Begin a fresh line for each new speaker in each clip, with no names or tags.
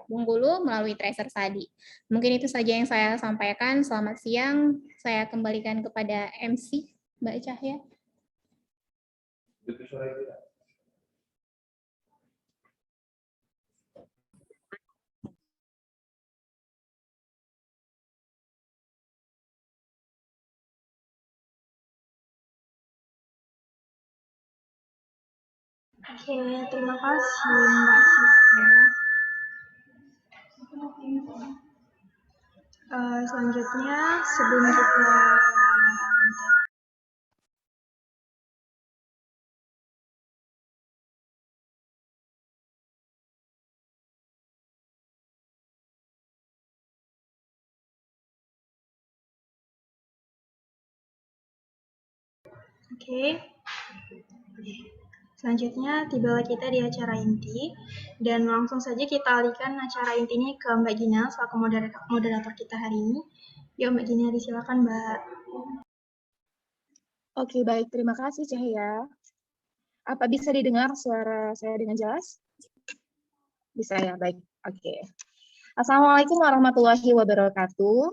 Bengkulu melalui tracer tadi. Mungkin itu saja yang saya sampaikan. Selamat siang. Saya kembalikan kepada MC, Mbak Cahya.
Oke, terima kasih Mbak Siska. Selanjutnya, sebelum kita Selanjutnya, tibalah kita di acara inti, dan langsung saja kita alihkan acara inti ini ke Mbak Gina selaku moderator kita hari ini. Yuk Mbak Gina, disilakan Mbak.
Oke, baik. Terima kasih Cahya. Apa bisa didengar suara saya dengan jelas? Bisa ya, baik. Oke. Assalamualaikum warahmatullahi wabarakatuh.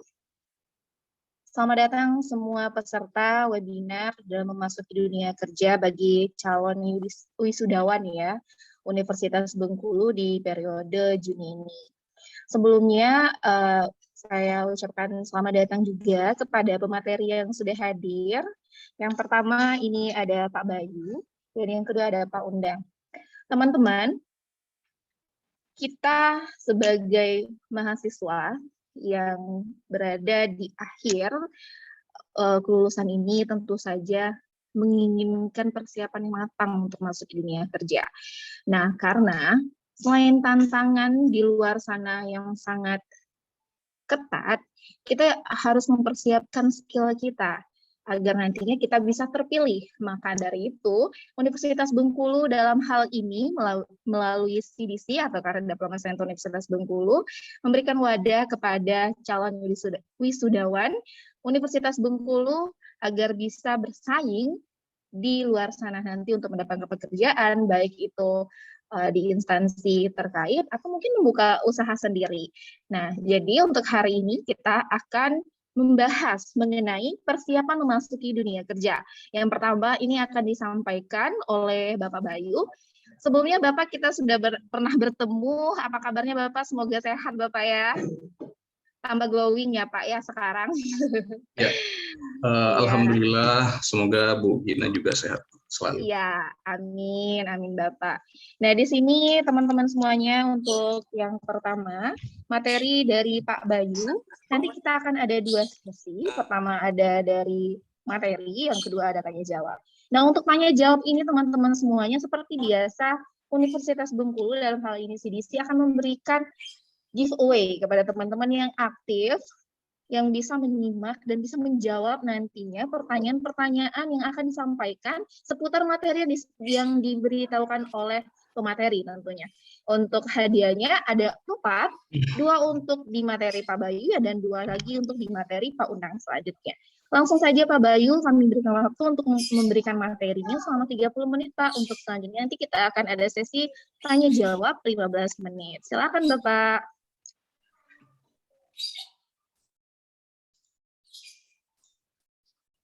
Selamat datang semua peserta webinar dalam memasuki dunia kerja bagi calon wisudawan ya, Universitas Bengkulu di periode Juni ini. Sebelumnya, saya ucapkan selamat datang juga kepada pemateri yang sudah hadir. Yang pertama ini ada Pak Bayu, dan yang kedua ada Pak Undang. Teman-teman, kita sebagai mahasiswa yang berada di akhir kelulusan ini tentu saja menginginkan persiapan yang matang untuk masuk ke dunia kerja. Nah, karena selain tantangan di luar sana yang sangat ketat, kita harus mempersiapkan skill kita agar nantinya kita bisa terpilih. Maka dari itu, Universitas Bengkulu dalam hal ini melalui CDC atau Karir Diploma Center Universitas Bengkulu memberikan wadah kepada calon wisudawan Universitas Bengkulu agar bisa bersaing di luar sana nanti untuk mendapatkan pekerjaan, baik itu di instansi terkait atau mungkin membuka usaha sendiri. Nah, jadi untuk hari ini kita akan membahas mengenai persiapan memasuki dunia kerja. Yang pertama ini akan disampaikan oleh Bapak Bayu. Sebelumnya Bapak kita sudah pernah bertemu, apa kabarnya Bapak? Semoga sehat Bapak ya. Tambah glowing ya Pak ya sekarang.
Ya, Alhamdulillah, semoga Bu Gina juga sehat selalu.
Iya, amin, amin Bapak. Nah, di sini teman-teman semuanya untuk yang pertama, materi dari Pak Bayu, nanti kita akan ada 2 sesi. Pertama ada dari materi, yang kedua ada tanya jawab. Nah, untuk tanya jawab ini teman-teman semuanya seperti biasa, Universitas Bengkulu dalam hal ini CDC akan memberikan giveaway kepada teman-teman yang aktif, yang bisa menyimak dan bisa menjawab nantinya pertanyaan-pertanyaan yang akan disampaikan seputar materi yang diberitahukan oleh pemateri tentunya. Untuk hadiahnya ada 4, 2 untuk di materi Pak Bayu dan 2 lagi untuk di materi Pak Undang selanjutnya. Langsung saja Pak Bayu, kami berikan waktu untuk memberikan materinya selama 30 menit Pak. Untuk selanjutnya nanti kita akan ada sesi tanya jawab 15 menit. Silakan Bapak.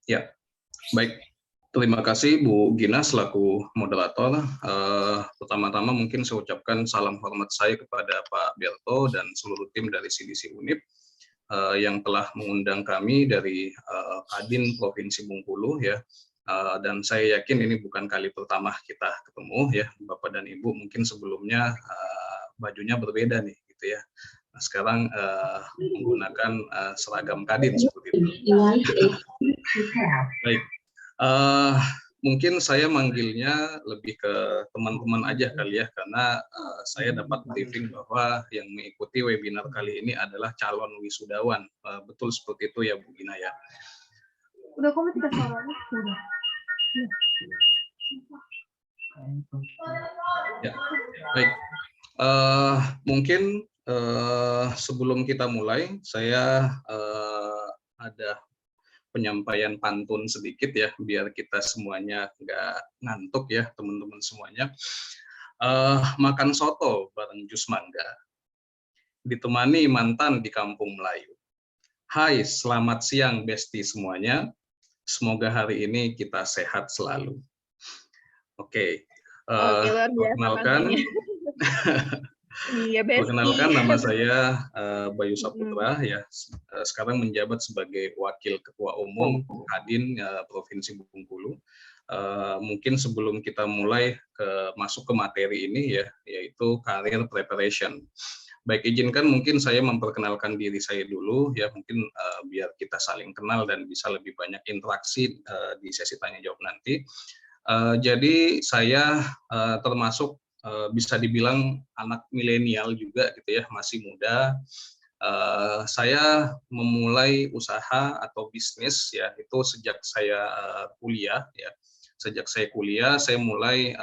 Ya, baik. Terima kasih Bu Gina selaku moderator. Pertama-tama mungkin saya ucapkan salam hormat saya kepada Pak Berto dan seluruh tim dari CDC Unip yang telah mengundang kami dari Kadin Provinsi Bengkulu ya. Dan saya yakin ini bukan kali pertama kita ketemu ya Bapak dan Ibu. Mungkin sebelumnya bajunya berbeda nih gitu ya. Nah, sekarang menggunakan seragam Kadin seperti itu. Baik, mungkin saya manggilnya lebih ke teman-teman aja kali ya, karena saya dapat briefing bahwa yang mengikuti webinar kali ini adalah calon wisudawan. Betul seperti itu ya Bu Gina ya.
Udah kamu tidak salah udah.
Ya, baik. Mungkin sebelum kita mulai, saya ada penyampaian pantun sedikit ya, biar kita semuanya nggak ngantuk ya teman-teman semuanya. makan soto bareng jus mangga, ditemani mantan di kampung Melayu. Hai, selamat siang besti semuanya. Semoga hari ini kita sehat selalu. Oke,
Oke, luar biasa
perkenalkan,
pastinya. Iya, Besti.
perkenalkan nama saya Bayu Saputra ya. Sekarang menjabat sebagai Wakil Ketua Umum Kadin Provinsi Bengkulu. Mungkin sebelum kita mulai masuk ke materi ini ya, yaitu career preparation. Baik, izinkan mungkin saya memperkenalkan diri saya dulu ya, mungkin biar kita saling kenal dan bisa lebih banyak interaksi di sesi tanya jawab nanti. Jadi saya termasuk bisa dibilang anak milenial juga gitu ya, masih muda. Saya memulai usaha atau bisnis ya itu sejak saya kuliah ya. Sejak saya kuliah, saya mulai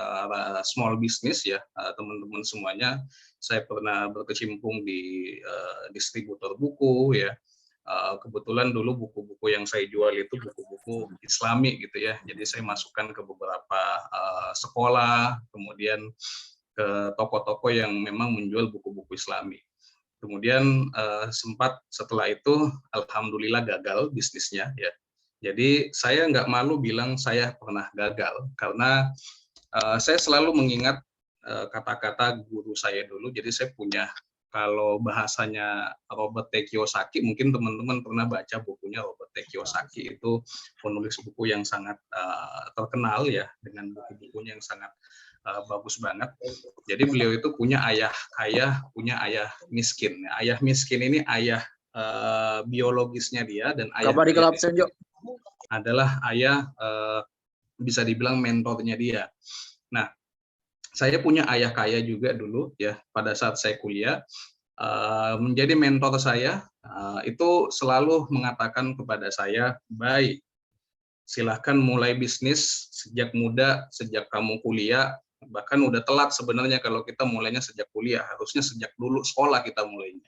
small business ya, teman-teman semuanya. Saya pernah berkecimpung di distributor buku ya. Kebetulan dulu buku-buku yang saya jual itu buku-buku Islami gitu ya. Jadi saya masukkan ke beberapa sekolah, kemudian ke toko-toko yang memang menjual buku-buku Islami. Kemudian sempat setelah itu, alhamdulillah gagal bisnisnya ya. Jadi saya nggak malu bilang saya pernah gagal karena saya selalu mengingat kata-kata guru saya dulu. Jadi saya punya, kalau bahasanya Robert T. Kiyosaki, mungkin teman-teman pernah baca bukunya Robert T. Kiyosaki, itu penulis buku yang sangat terkenal ya, dengan buku-bukunya yang sangat bagus banget. Jadi beliau itu punya ayah kaya, punya ayah miskin. Ayah miskin ini ayah biologisnya dia, dan ayah adalah ayah bisa dibilang mentornya dia. Nah, saya punya ayah kaya juga dulu ya, pada saat saya kuliah. Menjadi mentor saya itu selalu mengatakan kepada saya, baik, silahkan mulai bisnis sejak muda, sejak kamu kuliah. Bahkan udah telat sebenarnya kalau kita mulainya sejak kuliah, harusnya sejak dulu sekolah kita mulainya.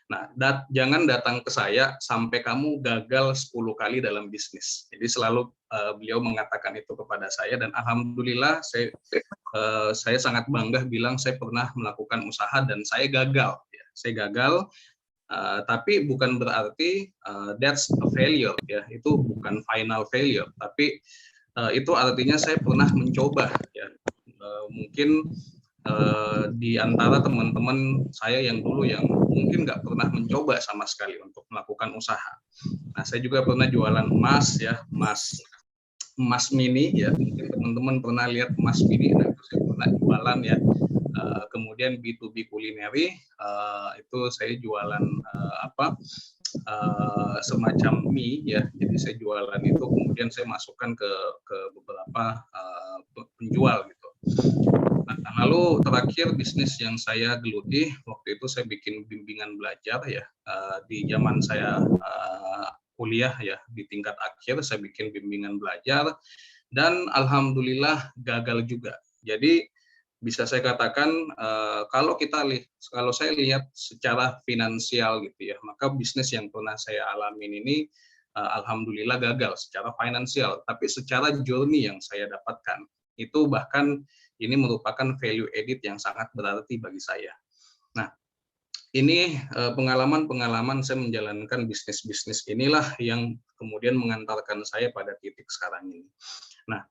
Nah, jangan datang ke saya sampai kamu gagal 10 kali dalam bisnis. Jadi selalu beliau mengatakan itu kepada saya, dan alhamdulillah saya sangat bangga bilang saya pernah melakukan usaha dan saya gagal. Ya. Saya gagal, tapi bukan berarti that's a failure. Ya. Itu bukan final failure, tapi itu artinya saya pernah mencoba. Ya. Mungkin di antara teman-teman saya yang dulu yang mungkin nggak pernah mencoba sama sekali untuk melakukan usaha. Nah, saya juga pernah jualan emas ya, emas mini ya, mungkin teman-teman pernah lihat emas mini. Nah, itu saya pernah jualan ya. Kemudian B2B kulineri, itu saya jualan semacam mie ya. Jadi saya jualan itu, kemudian saya masukkan ke beberapa penjual gitu. Nah, lalu terakhir bisnis yang saya geluti waktu itu, saya bikin bimbingan belajar ya, di zaman saya kuliah ya, di tingkat akhir saya bikin bimbingan belajar, dan alhamdulillah gagal juga. Jadi bisa saya katakan kalau saya lihat secara finansial gitu ya, maka bisnis yang pernah saya alamin ini alhamdulillah gagal secara finansial, tapi secara journey yang saya dapatkan itu bahkan ini merupakan value added yang sangat berarti bagi saya. Nah, ini pengalaman-pengalaman saya menjalankan bisnis-bisnis inilah yang kemudian mengantarkan saya pada titik sekarang ini. Nah,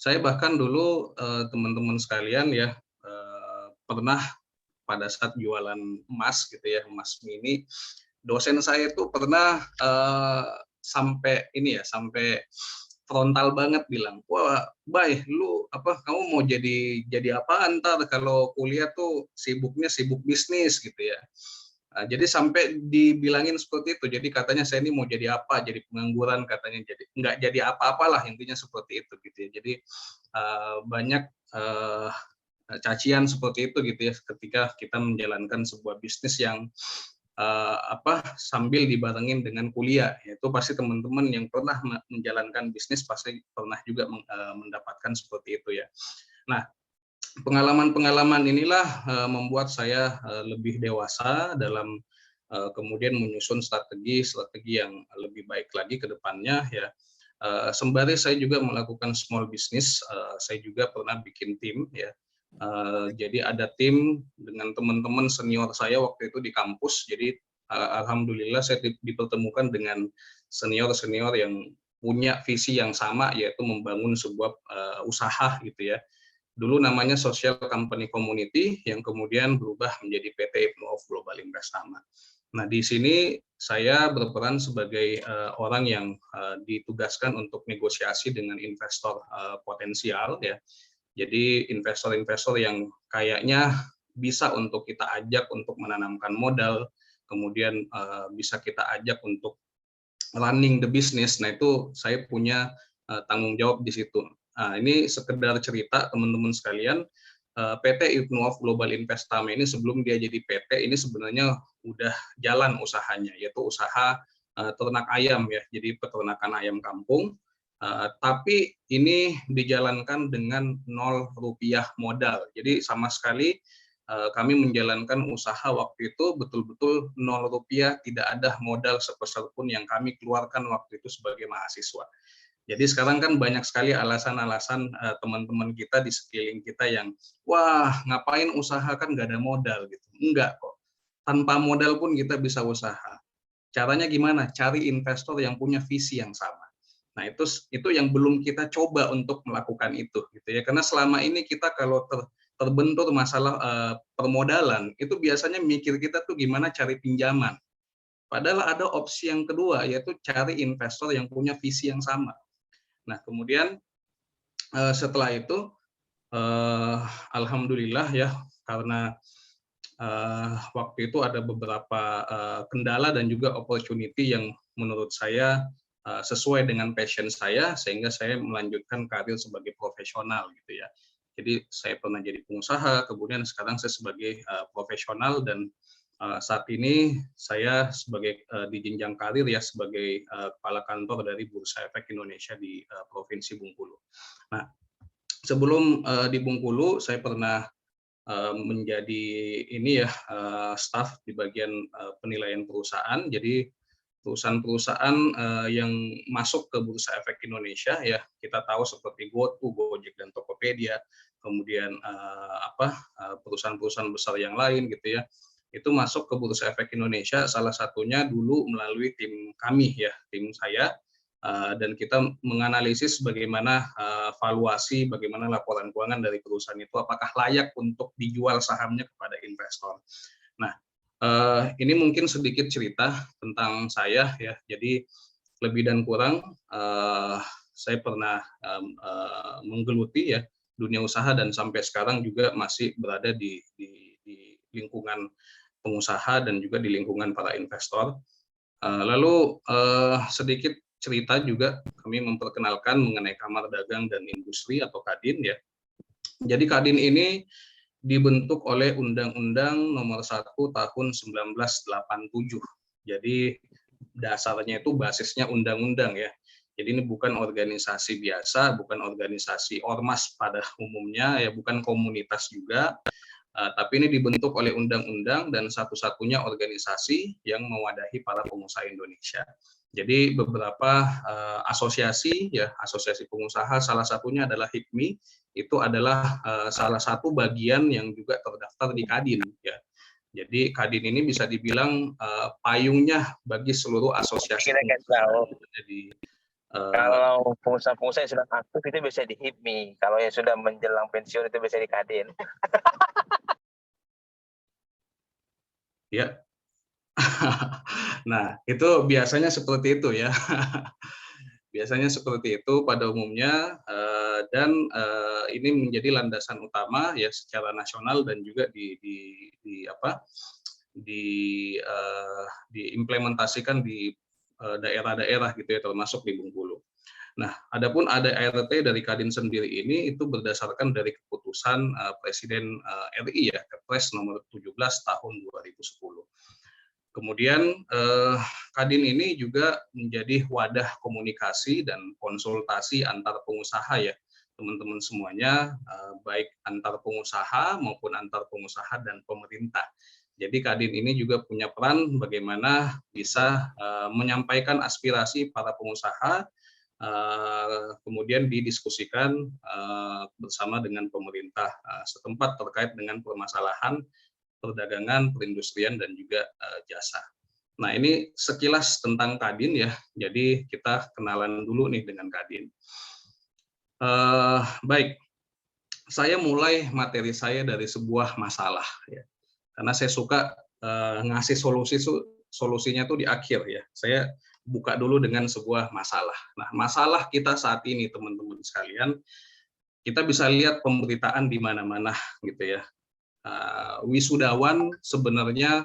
saya bahkan dulu teman-teman sekalian ya, pernah pada saat jualan emas gitu ya, emas mini, dosen saya itu pernah sampai frontal banget bilang, wah, Bay, kamu mau jadi apa ntar kalau kuliah tuh sibuk bisnis gitu ya. Nah, jadi sampai dibilangin seperti itu. Jadi katanya saya ini mau jadi apa? Jadi pengangguran katanya, jadi nggak jadi apa-apalah, intinya seperti itu gitu ya. Jadi banyak cacian seperti itu gitu ya, ketika kita menjalankan sebuah bisnis yang sambil dibarengin dengan kuliah. Itu pasti teman-teman yang pernah menjalankan bisnis pasti pernah juga mendapatkan seperti itu ya. Nah, pengalaman-pengalaman inilah membuat saya lebih dewasa dalam kemudian menyusun strategi yang lebih baik lagi ke depannya ya. Sembari saya juga melakukan small business, saya juga pernah bikin tim ya. Jadi ada tim dengan teman-teman senior saya waktu itu di kampus. Jadi alhamdulillah saya dipertemukan dengan senior-senior yang punya visi yang sama, yaitu membangun sebuah usaha gitu ya. Dulu namanya Social Company Community yang kemudian berubah menjadi PT Ibnu Auf Global Investama. Nah, di sini saya berperan sebagai orang yang ditugaskan untuk negosiasi dengan investor potensial ya. Jadi investor-investor yang kayaknya bisa untuk kita ajak untuk menanamkan modal, kemudian bisa kita ajak untuk running the business. Nah, itu saya punya tanggung jawab di situ. Nah, ini sekedar cerita teman-teman sekalian, PT Ibnu Auf Global Investama ini sebelum dia jadi PT ini sebenarnya udah jalan usahanya, yaitu usaha ternak ayam ya, jadi peternakan ayam kampung. Tapi ini dijalankan dengan 0 rupiah modal. Jadi sama sekali kami menjalankan usaha waktu itu betul-betul 0 rupiah, tidak ada modal sepeser pun yang kami keluarkan waktu itu sebagai mahasiswa. Jadi sekarang kan banyak sekali alasan-alasan teman-teman kita di sekeliling kita yang, wah ngapain usaha kan nggak ada modal gitu. Enggak kok, tanpa modal pun kita bisa usaha. Caranya gimana? Cari investor yang punya visi yang sama. Nah itu yang belum kita coba untuk melakukan itu, gitu ya. Karena selama ini kita kalau terbentur masalah permodalan, itu biasanya mikir kita tuh gimana cari pinjaman. Padahal ada opsi yang kedua, yaitu cari investor yang punya visi yang sama. Nah, kemudian setelah itu, alhamdulillah ya, karena waktu itu ada beberapa kendala dan juga opportunity yang menurut saya sesuai dengan passion saya, sehingga saya melanjutkan karir sebagai profesional gitu ya. Jadi saya pernah jadi pengusaha, kemudian sekarang saya sebagai profesional, dan saat ini saya sebagai di jenjang karir ya sebagai kepala kantor dari Bursa Efek Indonesia di Provinsi Bengkulu. Nah, sebelum di Bengkulu saya pernah menjadi ini ya staf di bagian penilaian perusahaan. Jadi perusahaan-perusahaan yang masuk ke Bursa Efek Indonesia ya kita tahu seperti GoTo, Gojek dan Tokopedia, kemudian perusahaan-perusahaan besar yang lain gitu ya. Itu masuk ke Bursa Efek Indonesia, salah satunya dulu melalui tim kami ya, tim saya, dan kita menganalisis bagaimana valuasi, bagaimana laporan keuangan dari perusahaan itu, apakah layak untuk dijual sahamnya kepada investor. Nah, ini mungkin sedikit cerita tentang saya ya, jadi lebih dan kurang saya pernah menggeluti ya dunia usaha dan sampai sekarang juga masih berada di lingkungan pengusaha dan juga di lingkungan para investor. Lalu sedikit cerita juga kami memperkenalkan mengenai Kamar Dagang dan Industri atau Kadin ya. Jadi Kadin ini dibentuk oleh Undang-Undang Nomor 1 Tahun 1987. Jadi dasarnya itu basisnya undang-undang ya. Jadi ini bukan organisasi biasa, bukan organisasi ormas pada umumnya ya, bukan komunitas juga. Tapi ini dibentuk oleh undang-undang dan satu-satunya organisasi yang mewadahi para pengusaha Indonesia. Jadi beberapa asosiasi ya, asosiasi pengusaha, salah satunya adalah HIPMI, itu adalah salah satu bagian yang juga terdaftar di Kadin ya. Jadi Kadin ini bisa dibilang payungnya bagi seluruh asosiasi
Jadi kalau pengusaha-pengusaha yang sudah aktif itu bisa di HIPMI, kalau yang sudah menjelang pensiun itu bisa di Kadin.
Ya. Nah, itu biasanya seperti itu ya. Biasanya seperti itu pada umumnya, dan ini menjadi landasan utama ya secara nasional dan juga diimplementasikan di daerah-daerah gitu ya, termasuk di Bengkulu. Nah, adapun ada ART dari Kadin sendiri ini itu berdasarkan dari keputusan Presiden RI ya, Kepres nomor 17 tahun 2010. Kemudian Kadin ini juga menjadi wadah komunikasi dan konsultasi antar pengusaha ya, teman-teman semuanya, baik antar pengusaha maupun antar pengusaha dan pemerintah. Jadi Kadin ini juga punya peran bagaimana bisa menyampaikan aspirasi para pengusaha kemudian didiskusikan bersama dengan pemerintah setempat terkait dengan permasalahan perdagangan, perindustrian, dan juga jasa. Nah, ini sekilas tentang Kadin ya. Jadi kita kenalan dulu nih dengan Kadin. Baik, saya mulai materi saya dari sebuah masalah ya. Karena saya suka ngasih solusinya tuh di akhir ya. Saya buka dulu dengan sebuah masalah. Nah, masalah kita saat ini teman-teman sekalian, kita bisa lihat pemberitaan di mana-mana gitu ya. Wisudawan sebenarnya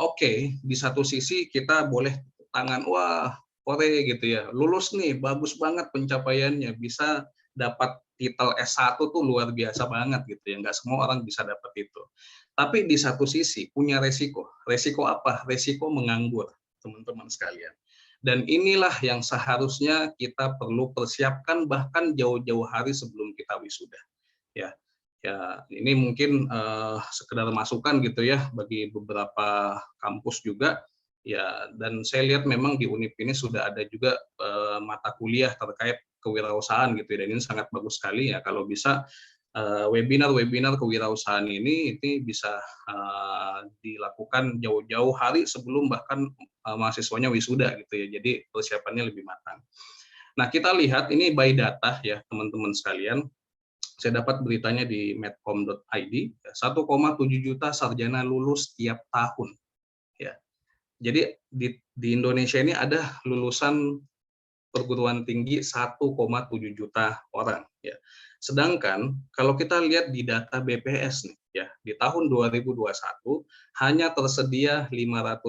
oke, di satu sisi kita boleh tangan, wah Kore gitu ya, lulus nih, bagus banget pencapaiannya, bisa dapat titel S1 tuh luar biasa banget gitu ya, nggak semua orang bisa dapat itu. Tapi di satu sisi punya resiko apa? Resiko menganggur, teman-teman sekalian. Dan inilah yang seharusnya kita perlu persiapkan bahkan jauh-jauh hari sebelum kita wisuda. Ya, ini mungkin sekedar masukan gitu ya bagi beberapa kampus juga ya, dan saya lihat memang di Unip ini sudah ada juga mata kuliah terkait kewirausahaan gitu ya, dan ini sangat bagus sekali ya kalau bisa webinar kewirausahaan ini bisa dilakukan jauh-jauh hari sebelum bahkan mahasiswanya wisuda gitu ya, jadi persiapannya lebih matang. Nah, kita lihat ini by data ya teman-teman sekalian. Saya dapat beritanya di medcom.id, 1,7 juta sarjana lulus tiap tahun. Ya. Jadi di Indonesia ini ada lulusan perguruan tinggi 1,7 juta orang. Ya. Sedangkan kalau kita lihat di data BPS nih, ya di tahun 2021 hanya tersedia 500.000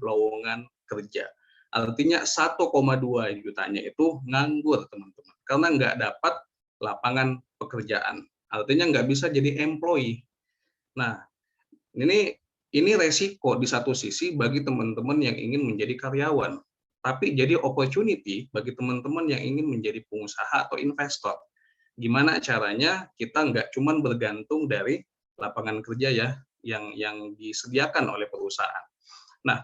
lowongan kerja. Artinya 1,2 jutanya itu nganggur teman-teman, karena nggak dapat lapangan pekerjaan, artinya nggak bisa jadi employee. Nah, ini resiko di satu sisi bagi teman-teman yang ingin menjadi karyawan, tapi jadi opportunity bagi teman-teman yang ingin menjadi pengusaha atau investor. Gimana caranya kita nggak cuma bergantung dari lapangan kerja ya yang disediakan oleh perusahaan. Nah,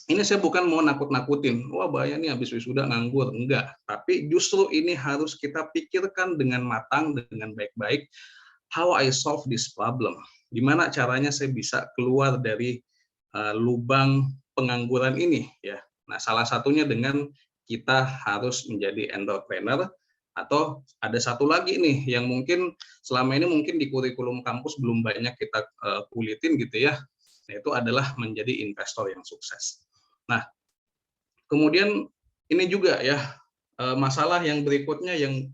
ini saya bukan mau nakut-nakutin, wah bahaya nih habis wisuda nganggur, enggak. Tapi justru ini harus kita pikirkan dengan matang, dengan baik-baik, how I solve this problem. Gimana caranya saya bisa keluar dari lubang pengangguran ini ya. Nah, salah satunya dengan kita harus menjadi entrepreneur, atau ada satu lagi nih yang mungkin selama ini mungkin di kurikulum kampus belum banyak kita kulitin gitu ya. Yaitu adalah menjadi investor yang sukses. Nah, kemudian ini juga ya masalah yang berikutnya yang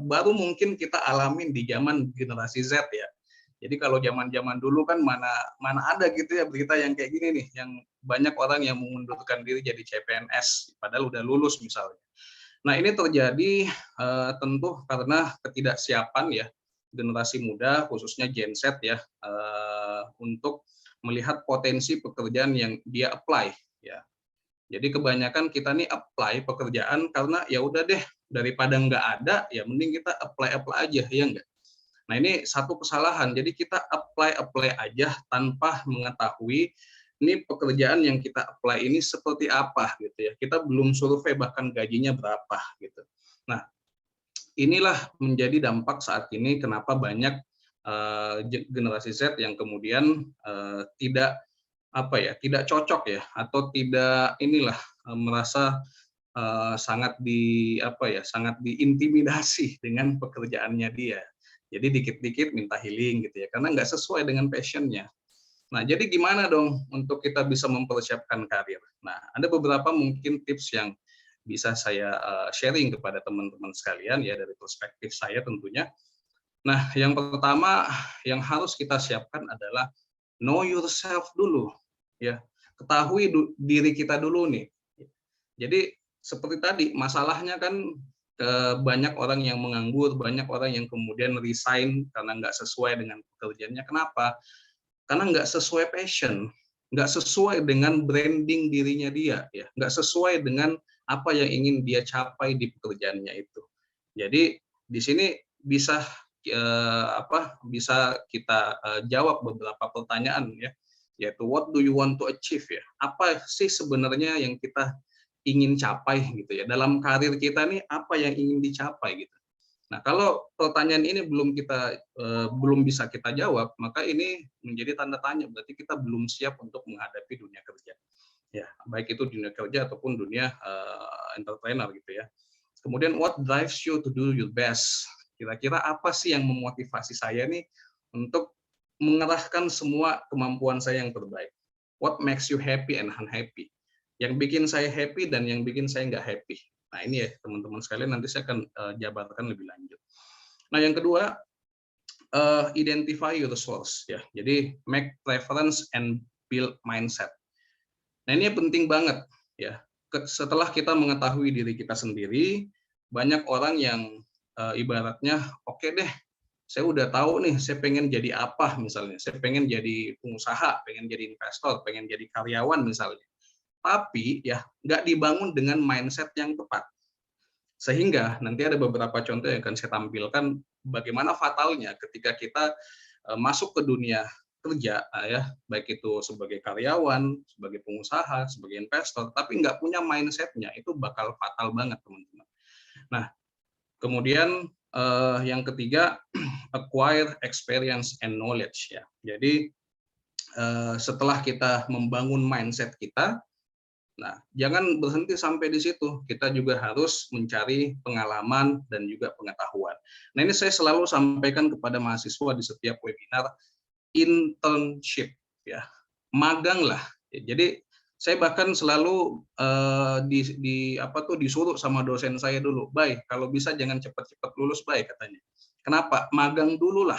baru mungkin kita alamin di zaman generasi Z ya. Jadi kalau zaman-zaman dulu kan mana ada gitu ya berita yang kayak gini nih, yang banyak orang yang mengundurkan diri jadi CPNS padahal udah lulus misalnya. Nah, ini terjadi tentu karena ketidaksiapan ya generasi muda khususnya Gen Z ya untuk melihat potensi pekerjaan yang dia apply ya. Jadi kebanyakan kita nih apply pekerjaan karena ya udah deh daripada nggak ada ya mending kita apply aja ya enggak. Nah, ini satu kesalahan. Jadi kita apply aja tanpa mengetahui ini pekerjaan yang kita apply ini seperti apa gitu ya. Kita belum survei bahkan gajinya berapa gitu. Nah, inilah menjadi dampak saat ini kenapa banyak generasi Z yang kemudian tidak cocok ya, atau tidak merasa sangat diintimidasi dengan pekerjaannya dia. Jadi dikit-dikit minta healing gitu ya, karena nggak sesuai dengan passionnya. Nah, jadi gimana dong untuk kita bisa mempersiapkan karir? Nah, ada beberapa mungkin tips yang bisa saya sharing kepada teman-teman sekalian ya dari perspektif saya tentunya. Nah, yang pertama yang harus kita siapkan adalah know yourself dulu. Ya, ketahui diri kita dulu nih. Jadi seperti tadi masalahnya kan banyak orang yang menganggur, banyak orang yang kemudian resign karena nggak sesuai dengan pekerjaannya. Kenapa? Karena nggak sesuai passion, nggak sesuai dengan branding dirinya dia, ya, nggak sesuai dengan apa yang ingin dia capai di pekerjaannya itu. Jadi di sini bisa kita jawab beberapa pertanyaan ya. Yaitu what do you want to achieve ya, apa sih sebenarnya yang kita ingin capai gitu ya. Dalam karir kita nih apa yang ingin dicapai gitu. Nah, kalau pertanyaan ini belum bisa kita jawab, maka ini menjadi tanda tanya, berarti kita belum siap untuk menghadapi dunia kerja. Ya, baik itu dunia kerja ataupun dunia entrepreneur gitu ya. Kemudian what drives you to do your best? Kira-kira apa sih yang memotivasi saya nih untuk mengerahkan semua kemampuan saya yang terbaik? What makes you happy and unhappy? Yang bikin saya happy dan yang bikin saya nggak happy. Nah, ini ya teman-teman sekalian, nanti saya akan jabarkan lebih lanjut. Nah, yang kedua, identify your source ya. Jadi make preference and build mindset. Nah, ini penting banget ya. Setelah kita mengetahui diri kita sendiri, banyak orang yang ibaratnya oke deh, saya udah tahu nih, saya pengen jadi apa misalnya. Saya pengen jadi pengusaha, pengen jadi investor, pengen jadi karyawan misalnya. Tapi ya nggak dibangun dengan mindset yang tepat. Sehingga nanti ada beberapa contoh yang akan saya tampilkan bagaimana fatalnya ketika kita masuk ke dunia kerja, ya, baik itu sebagai karyawan, sebagai pengusaha, sebagai investor, tapi nggak punya mindset-nya, itu bakal fatal banget, teman-teman. Nah, kemudian yang ketiga, acquire experience and knowledge, ya. Jadi setelah kita membangun mindset kita, nah, jangan berhenti sampai di situ. Kita juga harus mencari pengalaman dan juga pengetahuan. Nah, ini saya selalu sampaikan kepada mahasiswa di setiap webinar, internship, ya, magang lah. Jadi saya bahkan selalu disuruh sama dosen saya dulu, baik kalau bisa jangan cepat-cepat lulus, baik katanya. Kenapa? Magang dulu lah.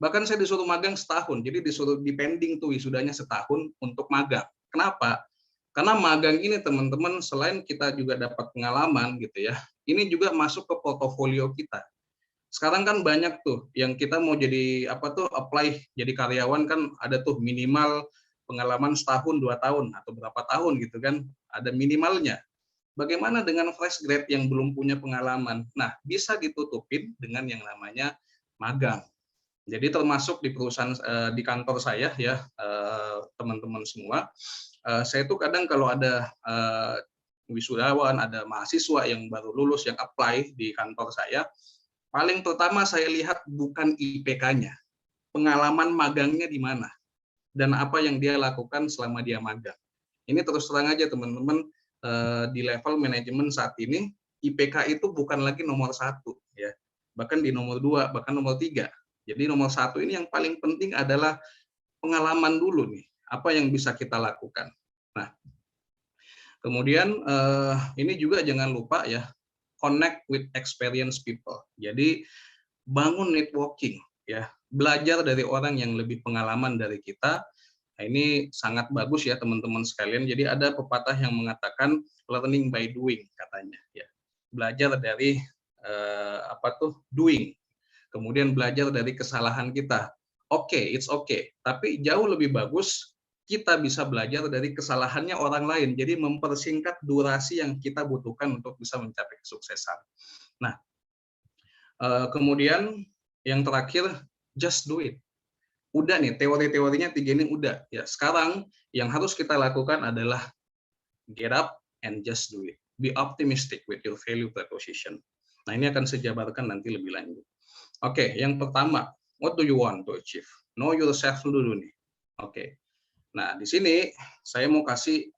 Bahkan saya disuruh magang setahun, jadi disuruh dipending tuh wisudanya setahun untuk magang. Kenapa? Karena magang ini teman-teman selain kita juga dapat pengalaman gitu ya, ini juga masuk ke portofolio kita. Sekarang kan banyak tuh yang kita mau jadi apply jadi karyawan kan ada tuh minimal pengalaman setahun, 2 tahun atau berapa tahun gitu kan, ada minimalnya. Bagaimana dengan fresh grade yang belum punya pengalaman? Nah, bisa ditutupin dengan yang namanya magang. Jadi termasuk di perusahaan di kantor saya ya, teman-teman semua. Saya tuh kadang kalau ada wisudawan, ada mahasiswa yang baru lulus yang apply di kantor saya, paling pertama saya lihat bukan IPK-nya, pengalaman magangnya di mana dan apa yang dia lakukan selama dia magang. Ini terus terang aja teman-teman, di level manajemen saat ini IPK itu bukan lagi nomor 1 ya, bahkan di nomor 2, bahkan nomor 3. Jadi nomor 1 ini yang paling penting adalah pengalaman dulu nih, apa yang bisa kita lakukan. Nah, kemudian ini juga jangan lupa ya, connect with experienced people. Jadi bangun networking ya, belajar dari orang yang lebih pengalaman dari kita. Nah, ini sangat bagus ya teman-teman sekalian. Jadi ada pepatah yang mengatakan learning by doing katanya ya. Belajar dari doing. Kemudian belajar dari kesalahan kita. Oke, it's okay. Tapi jauh lebih bagus kita bisa belajar dari kesalahannya orang lain. Jadi mempersingkat durasi yang kita butuhkan untuk bisa mencapai kesuksesan. Nah, kemudian yang terakhir, just do it. Udah nih, teori-teorinya 3 ini udah. Ya, sekarang yang harus kita lakukan adalah get up and just do it. Be optimistic with your value proposition. Nah, ini akan saya jabarkan nanti lebih lanjut. Oke, yang pertama, what do you want to achieve? Know yourself dulu nih. Oke. Nah, di sini saya mau kasih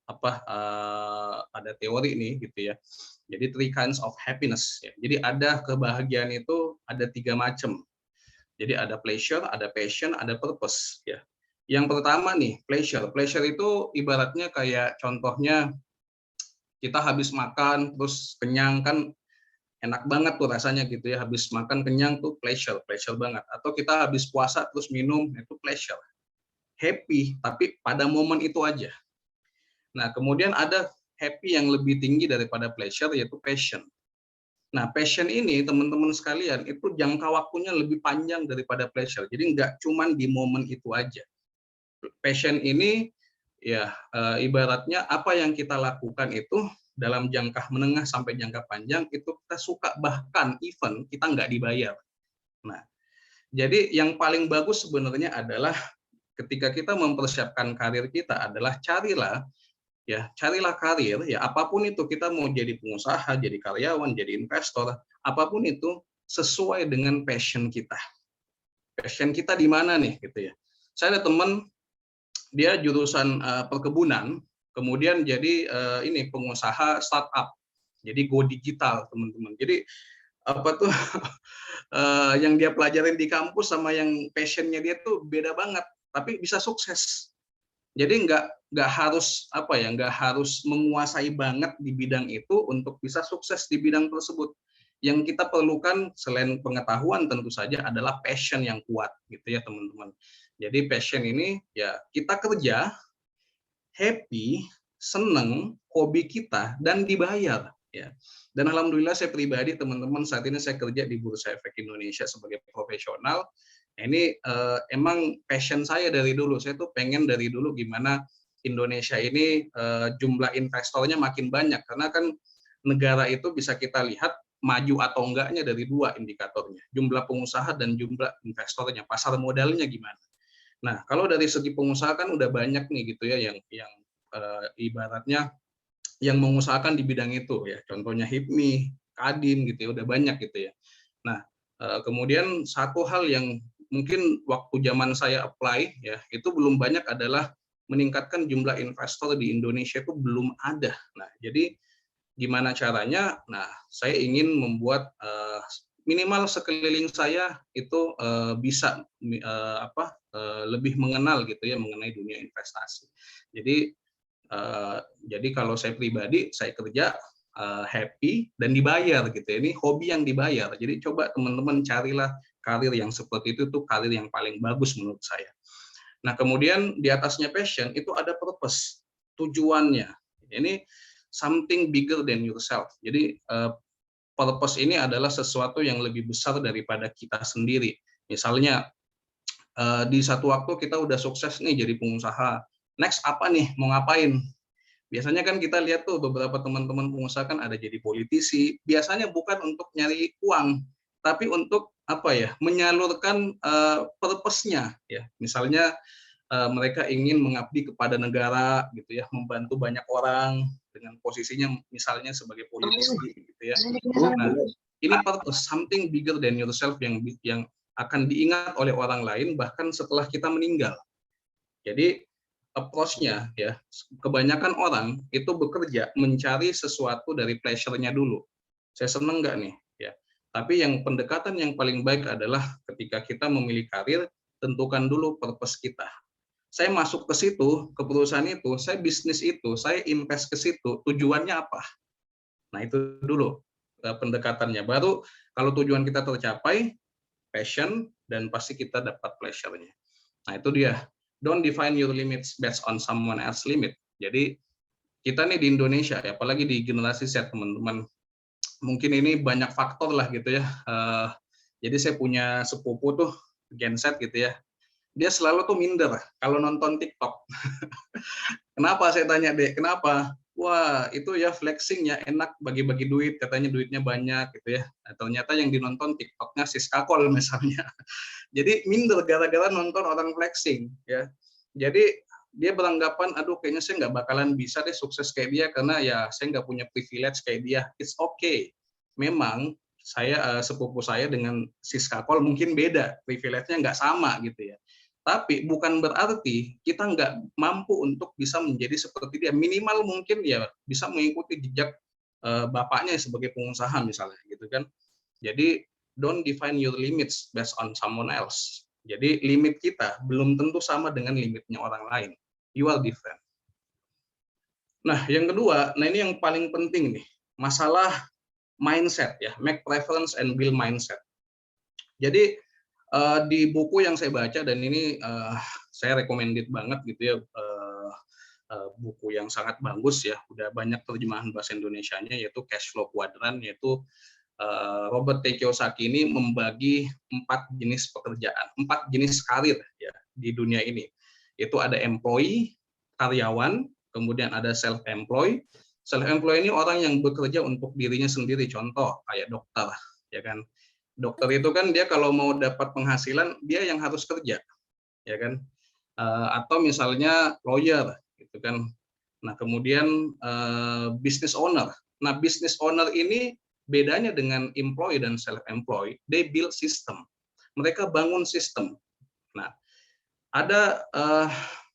ada teori nih gitu ya. Jadi 3 kinds of happiness ya. Jadi ada kebahagiaan itu ada 3 macam. Jadi ada pleasure, ada passion, ada purpose ya. Yang pertama nih, pleasure. Pleasure itu ibaratnya kayak contohnya kita habis makan terus kenyang kan enak banget tuh rasanya gitu ya, habis makan kenyang tuh pleasure banget. Atau kita habis puasa terus minum, itu pleasure. Happy, tapi pada momen itu aja. Nah, kemudian ada happy yang lebih tinggi daripada pleasure, yaitu passion. Nah, passion ini teman-teman sekalian, itu jangka waktunya lebih panjang daripada pleasure. Jadi nggak cuman di momen itu aja. Passion ini ya ibaratnya apa yang kita lakukan itu dalam jangka menengah sampai jangka panjang itu kita suka, bahkan even kita nggak dibayar. Nah, jadi yang paling bagus sebenarnya adalah ketika kita mempersiapkan karir kita adalah carilah ya carilah karir, ya apapun itu, kita mau jadi pengusaha, jadi karyawan, jadi investor, apapun itu sesuai dengan passion kita. Passion kita di mana nih gitu ya. Saya ada teman, dia jurusan perkebunan, kemudian jadi ini pengusaha startup, jadi go digital teman-teman. Jadi apa tuh yang dia pelajarin di kampus sama yang passionnya dia tuh beda banget, tapi bisa sukses. Jadi nggak harus apa ya, nggak harus menguasai banget di bidang itu untuk bisa sukses di bidang tersebut. Yang kita perlukan selain pengetahuan tentu saja adalah passion yang kuat gitu ya teman-teman. Jadi passion ini ya kita kerja happy, seneng, hobi kita dan dibayar ya. Dan alhamdulillah saya pribadi teman-teman, saat ini saya kerja di Bursa Efek Indonesia sebagai profesional. Ini emang passion saya dari dulu. Saya tuh pengen dari dulu gimana Indonesia ini jumlah investornya makin banyak, karena kan negara itu bisa kita lihat maju atau enggaknya dari dua indikatornya, jumlah pengusaha dan jumlah investornya, pasar modalnya gimana. Nah, kalau dari segi pengusaha kan udah banyak nih gitu ya yang ibaratnya yang mengusahakan di bidang itu ya. Contohnya HIPMI, Kadin gitu ya, udah banyak gitu ya. Nah, kemudian satu hal yang mungkin waktu zaman saya apply ya, itu belum banyak adalah meningkatkan jumlah investor di Indonesia, itu belum ada. Nah, jadi gimana caranya? Nah, saya ingin membuat minimal sekeliling saya itu bisa lebih mengenal gitu ya mengenai dunia investasi. Jadi kalau saya pribadi, saya kerja happy dan dibayar gitu ya. Ini hobi yang dibayar. Jadi coba teman-teman carilah karir yang seperti itu, tuh karir yang paling bagus menurut saya. Nah, kemudian di atasnya passion itu ada purpose, tujuannya. Ini something bigger than yourself. Jadi purpose ini adalah sesuatu yang lebih besar daripada kita sendiri. Misalnya di satu waktu kita udah sukses nih jadi pengusaha. Next apa nih? Mau ngapain? Biasanya kan kita lihat tuh beberapa teman-teman pengusaha kan ada jadi politisi. Biasanya bukan untuk nyari uang, tapi untuk apa ya? Menyalurkan purpose-nya ya. Misalnya mereka ingin mengabdi kepada negara gitu ya, membantu banyak orang dengan posisinya misalnya sebagai politisi gitu ya. Nah, ini purpose, something bigger than yourself yang akan diingat oleh orang lain bahkan setelah kita meninggal. Jadi approach-nya ya, kebanyakan orang itu bekerja mencari sesuatu dari pleasure-nya dulu. Saya seneng nggak nih ya. Tapi yang pendekatan yang paling baik adalah ketika kita memilih karir, tentukan dulu purpose kita. Saya masuk ke situ, ke perusahaan itu, saya bisnis itu, saya invest ke situ, tujuannya apa? Nah, itu dulu pendekatannya. Baru kalau tujuan kita tercapai, passion, dan pasti kita dapat pleasure-nya. Nah, itu dia. Don't define your limits based on someone else limit. Jadi kita nih di Indonesia, ya, apalagi di generasi Z teman-teman, mungkin ini banyak faktor lah gitu ya. Jadi saya punya sepupu tuh Gen Z gitu ya. Dia selalu tuh minder kalau nonton TikTok. Kenapa saya tanya deh? Kenapa? Wah itu ya flexing ya enak bagi-bagi duit, katanya duitnya banyak gitu ya. Nah, ternyata yang dinonton TikToknya Siska Kol misalnya. Jadi minder gara-gara nonton orang flexing ya. Jadi dia beranggapan aduh kayaknya saya nggak bakalan bisa deh sukses kayak dia karena ya saya nggak punya privilege kayak dia. It's okay. Memang saya sepupu saya dengan Siska Kol mungkin beda, privilege-nya nggak sama gitu ya. Tapi bukan berarti kita nggak mampu untuk bisa menjadi seperti dia. Minimal mungkin ya bisa mengikuti jejak bapaknya sebagai pengusaha misalnya gitu kan. Jadi don't define your limits based on someone else. Jadi limit kita belum tentu sama dengan limitnya orang lain. You are different. Nah, yang kedua, nah ini yang paling penting nih, masalah mindset ya, make preference and build mindset. Jadi di buku yang saya baca dan ini saya recommended banget gitu ya, buku yang sangat bagus ya, udah banyak terjemahan bahasa Indonesianya yaitu Cash Flow Quadrant, yaitu Robert T. Kiyosaki ini membagi 4 jenis pekerjaan, 4 jenis karir ya di dunia ini. Itu ada employee, karyawan, kemudian ada self-employed. Self-employed ini orang yang bekerja untuk dirinya sendiri, contoh kayak dokter, ya kan. Dokter itu kan dia kalau mau dapat penghasilan dia yang harus kerja, ya kan. Atau misalnya lawyer, gitu kan. Nah, kemudian business owner. Nah, business owner ini bedanya dengan employee dan self-employed, they build system. Mereka bangun sistem. Nah, ada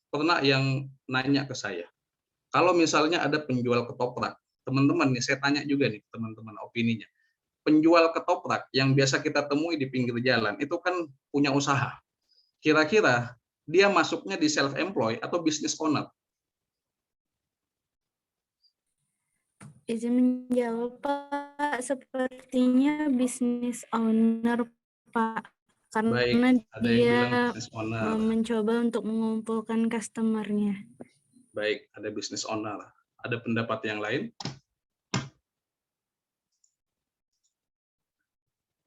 pernah yang nanya ke saya, kalau misalnya ada penjual ketoprak, teman-teman nih, saya tanya juga nih teman-teman opininya. Penjual ketoprak yang biasa kita temui di pinggir jalan, itu kan punya usaha. Kira-kira dia masuknya di self-employed atau business owner?
Izin menjawab, Pak. Sepertinya bisnis owner, Pak. Karena
Baik, ada yang bilang
dia
business owner.
mencoba untuk mengumpulkan customer-nya.
Baik, ada business owner. Ada pendapat yang lain?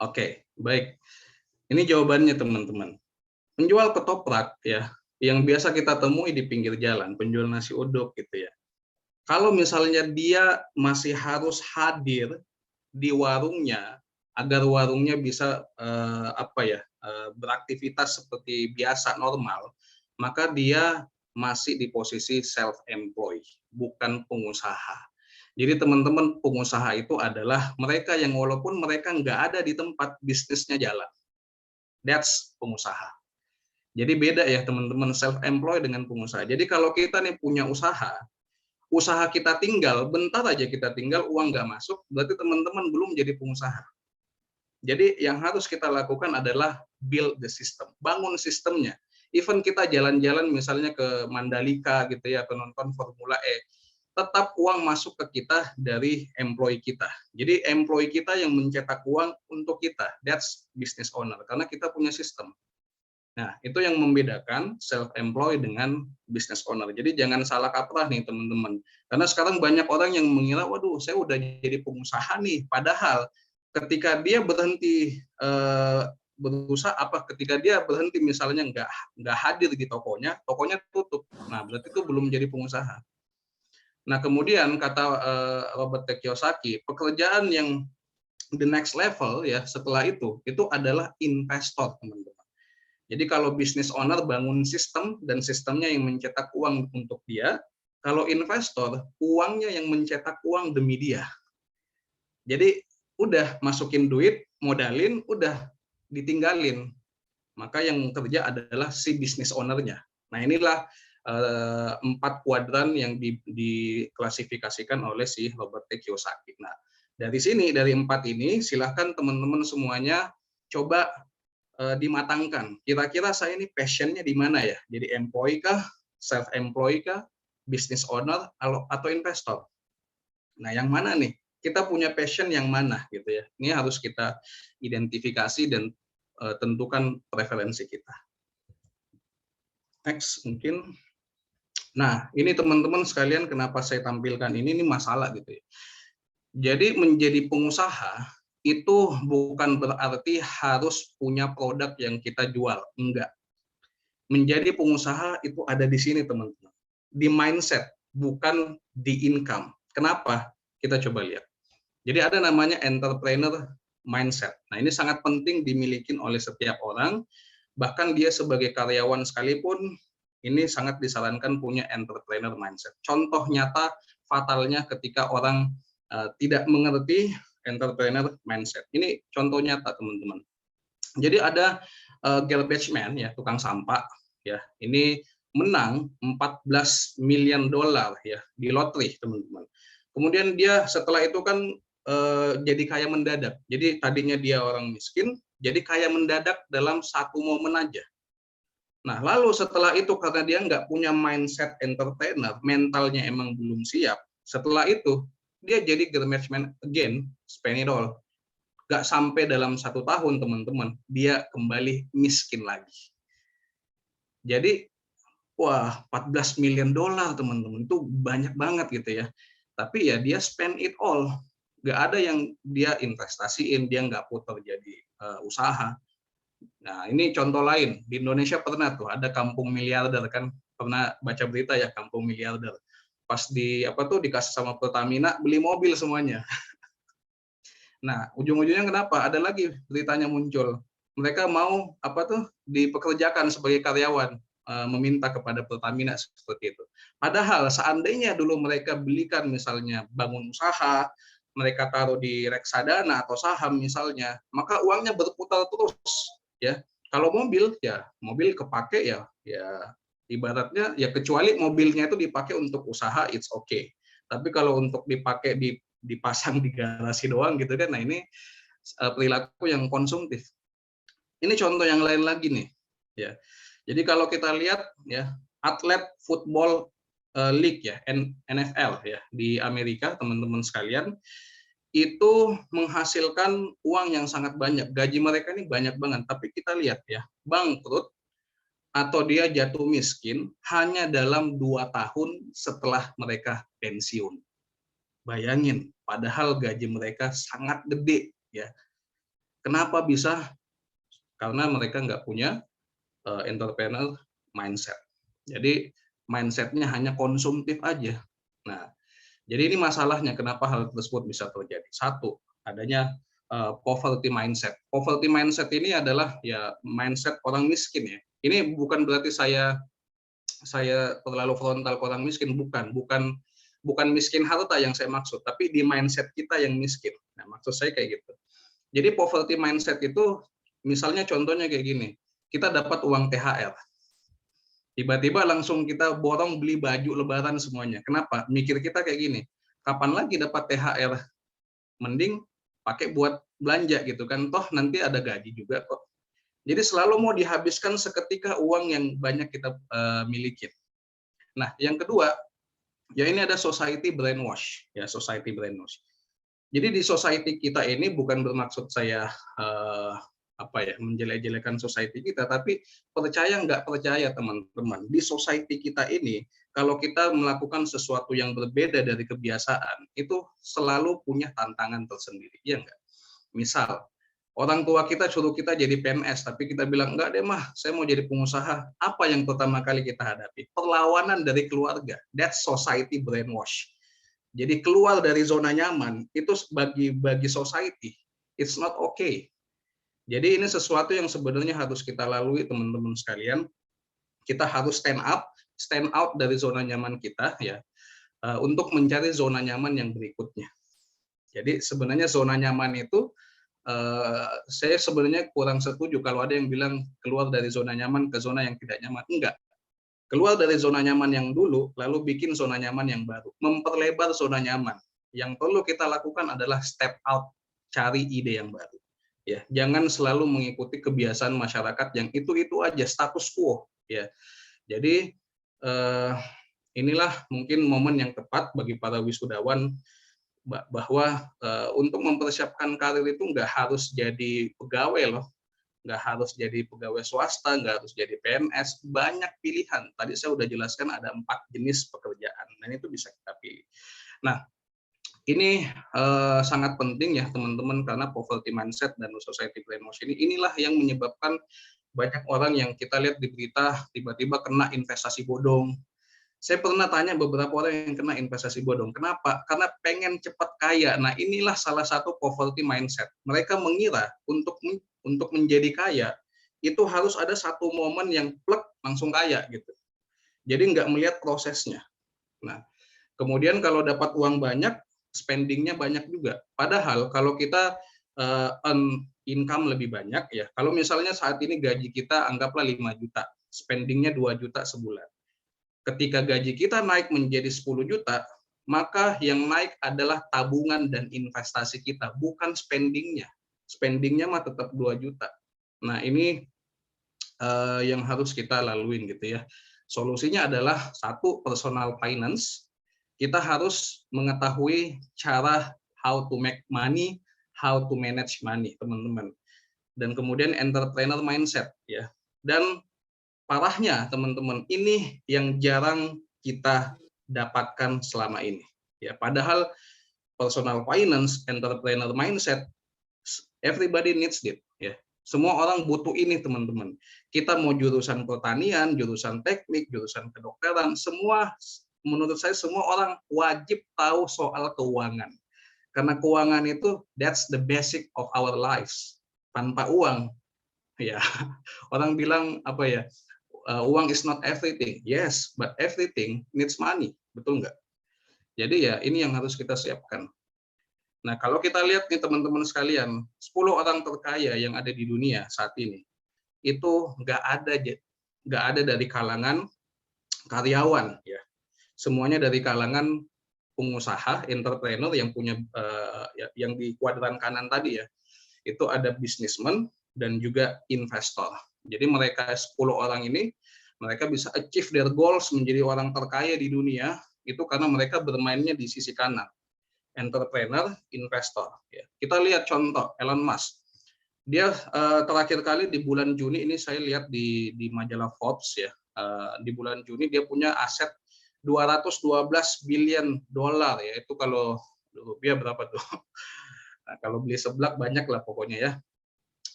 Oke, baik. Ini jawabannya, teman-teman. Penjual ketoprak ya, yang biasa kita temui di pinggir jalan, penjual nasi uduk gitu ya. Kalau misalnya dia masih harus hadir di warungnya agar warungnya bisa beraktivitas seperti biasa normal, maka dia masih di posisi self-employed, bukan pengusaha. Jadi teman-teman, pengusaha itu adalah mereka yang walaupun mereka nggak ada di tempat bisnisnya jalan. That's pengusaha. Jadi beda ya teman-teman, self-employed dengan pengusaha. Jadi kalau kita nih punya usaha kita tinggal, bentar aja kita tinggal, uang nggak masuk, berarti teman-teman belum jadi pengusaha. Jadi yang harus kita lakukan adalah build the system, bangun sistemnya. Even kita jalan-jalan misalnya ke Mandalika gitu ya, atau nonton Formula E, tetap uang masuk ke kita dari employee kita. Jadi employee kita yang mencetak uang untuk kita, that's business owner, karena kita punya sistem. Nah, itu yang membedakan self-employed dengan business owner. Jadi jangan salah kaprah nih teman-teman. Karena sekarang banyak orang yang mengira, waduh saya udah jadi pengusaha nih. Padahal ketika dia berhenti ketika dia berhenti misalnya nggak hadir di tokonya tutup. Nah, berarti itu belum jadi pengusaha. Nah, kemudian kata Robert T. Kiyosaki, pekerjaan yang the next level ya setelah itu adalah investor, teman-teman. Jadi kalau business owner bangun sistem dan sistemnya yang mencetak uang untuk dia, kalau investor uangnya yang mencetak uang demi dia. Jadi udah masukin duit, modalin, udah ditinggalin. Maka yang kerja adalah si business owner-nya. Nah, inilah 4 kuadran yang diklasifikasikan oleh si Robert T. Kiyosaki. Nah, dari sini, dari 4 ini, silahkan teman-teman semuanya coba dimatangkan. Kira-kira saya ini passionnya di mana ya? Jadi employee kah, self-employed kah, business owner, atau investor? Nah, yang mana nih? Kita punya passion yang mana gitu ya? Ini harus kita identifikasi dan tentukan preferensi kita. Next mungkin. Nah, ini teman-teman sekalian kenapa saya tampilkan ini masalah gitu ya. Jadi menjadi pengusaha itu bukan berarti harus punya produk yang kita jual, enggak. Menjadi pengusaha itu ada di sini teman-teman, di mindset, bukan di income. Kenapa? Kita coba lihat. Jadi ada namanya entrepreneur mindset. Nah, ini sangat penting dimiliki oleh setiap orang, bahkan dia sebagai karyawan sekalipun, ini sangat disarankan punya entrepreneur mindset. Contoh nyata fatalnya ketika orang tidak mengerti entrepreneur mindset. Ini contoh nyata teman-teman. Jadi ada garbage man ya, tukang sampah ya. Ini menang $14 million ya di lotre teman-teman. Kemudian dia setelah itu kan jadi kaya mendadak. Jadi tadinya dia orang miskin, jadi kaya mendadak dalam satu momen aja. Nah, lalu setelah itu karena dia nggak punya mindset entrepreneur, mentalnya emang belum siap. Setelah itu dia jadi garbage man again, spend it all. Gak sampai dalam 1 tahun teman-teman, dia kembali miskin lagi. Jadi, wah, $14 million teman-teman, itu banyak banget gitu ya. Tapi ya dia spend it all. Gak ada yang dia investasiin, dia nggak putar jadi usaha. Nah, ini contoh lain. Di Indonesia pernah tuh ada kampung miliarder kan, pernah baca berita ya kampung miliarder. Pas dikasih sama Pertamina beli mobil semuanya. Nah, ujung-ujungnya kenapa? Ada lagi beritanya muncul. Mereka mau dipekerjakan sebagai karyawan. meminta kepada Pertamina seperti itu. Padahal seandainya dulu mereka belikan misalnya bangun usaha, mereka taruh di reksadana atau saham misalnya, maka uangnya berputar terus, ya. Kalau mobil, ya mobil kepake ya ibaratnya ya kecuali mobilnya itu dipakai untuk usaha, it's okay. Tapi kalau untuk dipakai dipasang di garasi doang gitu kan, nah ini perilaku yang konsumtif. Ini contoh yang lain lagi nih, ya. Jadi kalau kita lihat ya atlet football league ya NFL ya di Amerika, teman-teman sekalian, itu menghasilkan uang yang sangat banyak. Gaji mereka ini banyak banget, tapi kita lihat ya, bangkrut atau dia jatuh miskin hanya dalam 2 tahun setelah mereka pensiun. Bayangin, padahal gaji mereka sangat gede ya. Kenapa bisa? Karena mereka nggak punya entrepreneur mindset. Jadi mindsetnya hanya konsumtif aja. Nah, jadi ini masalahnya kenapa hal tersebut bisa terjadi. Satu, adanya poverty mindset. Poverty mindset ini adalah ya mindset orang miskin ya. Ini bukan berarti saya terlalu frontal ke orang miskin, bukan miskin harta yang saya maksud, tapi di mindset kita yang miskin. Nah, maksud saya kayak gitu. Jadi poverty mindset itu misalnya contohnya kayak gini. Kita dapat uang THR. Tiba-tiba langsung kita borong beli baju lebaran semuanya. Kenapa? Mikir kita kayak gini. Kapan lagi dapat THR? Mending pakai buat belanja gitu kan. Toh nanti ada gaji juga kok. Jadi selalu mau dihabiskan seketika uang yang banyak kita miliki. Nah, yang kedua, ya ini ada society brainwash, ya society brainwash. Jadi di society kita ini bukan bermaksud saya menjelek-jelekan society kita, tapi percaya nggak percaya teman-teman, di society kita ini kalau kita melakukan sesuatu yang berbeda dari kebiasaan itu selalu punya tantangan tersendiri, ya nggak? Misal orang tua kita suruh kita jadi PNS, tapi kita bilang enggak deh mah, saya mau jadi pengusaha. Apa yang pertama kali kita hadapi? Perlawanan dari keluarga. That's society brainwash. Jadi keluar dari zona nyaman itu bagi society, it's not okay. Jadi ini sesuatu yang sebenarnya harus kita lalui teman-teman sekalian. Kita harus stand out dari zona nyaman kita ya, untuk mencari zona nyaman yang berikutnya. Jadi sebenarnya zona nyaman itu saya sebenarnya kurang setuju kalau ada yang bilang keluar dari zona nyaman ke zona yang tidak nyaman. Enggak. Keluar dari zona nyaman yang dulu, lalu bikin zona nyaman yang baru. Memperlebar zona nyaman. Yang perlu kita lakukan adalah step out, cari ide yang baru. Ya, jangan selalu mengikuti kebiasaan masyarakat yang itu-itu aja, status quo. Ya, jadi inilah mungkin momen yang tepat bagi para wisudawan bahwa untuk mempersiapkan karir itu nggak harus jadi pegawai loh, nggak harus jadi pegawai swasta, nggak harus jadi PNS, banyak pilihan. Tadi saya udah jelaskan ada 4 jenis pekerjaan, dan itu bisa kita pilih. Nah, ini sangat penting ya teman-teman, karena poverty mindset dan society brainwash inilah yang menyebabkan banyak orang yang kita lihat di berita tiba-tiba kena investasi bodong. Saya pernah tanya beberapa orang yang kena investasi bodong. Kenapa? Karena pengen cepat kaya. Nah, inilah salah satu poverty mindset. Mereka mengira untuk menjadi kaya itu harus ada satu momen yang plek langsung kaya gitu. Jadi nggak melihat prosesnya. Nah, kemudian kalau dapat uang banyak, spendingnya banyak juga. Padahal kalau kita earn income lebih banyak ya. Kalau misalnya saat ini gaji kita anggaplah 5 juta, spendingnya 2 juta sebulan. Ketika gaji kita naik menjadi 10 juta, maka yang naik adalah tabungan dan investasi kita, bukan spendingnya. Spendingnya mah tetap 2 juta. Nah, ini yang harus kita laluin gitu ya. Solusinya adalah 1, personal finance. Kita harus mengetahui cara how to make money, how to manage money, teman-teman. Dan kemudian entrepreneur mindset ya. Dan parahnya teman-teman, ini yang jarang kita dapatkan selama ini. Ya, padahal personal finance, entrepreneur mindset, everybody needs it. Ya, semua orang butuh ini teman-teman. Kita mau jurusan pertanian, jurusan teknik, jurusan kedokteran, semua menurut saya semua orang wajib tahu soal keuangan. Karena keuangan itu that's the basic of our lives. Tanpa uang, ya orang bilang apa ya? uang is not everything. Yes, but everything needs money. Betul nggak? Jadi ya ini yang harus kita siapkan. Nah, kalau kita lihat nih teman-teman sekalian, 10 orang terkaya yang ada di dunia saat ini, itu nggak ada dari kalangan karyawan, ya. Semuanya dari kalangan pengusaha, entrepreneur yang punya yang di kuadran kanan tadi ya. Itu ada businessman dan juga investor. Jadi mereka 10 orang ini, mereka bisa achieve their goals menjadi orang terkaya di dunia, itu karena mereka bermainnya di sisi kanan. Entrepreneur, investor. Ya. Kita lihat contoh Elon Musk. Dia terakhir kali di bulan Juni ini saya lihat di majalah Forbes ya. Di bulan Juni dia punya aset 212 billion dolar ya. Itu kalau rupiah berapa tuh? Nah, kalau beli seblak banyak lah pokoknya ya.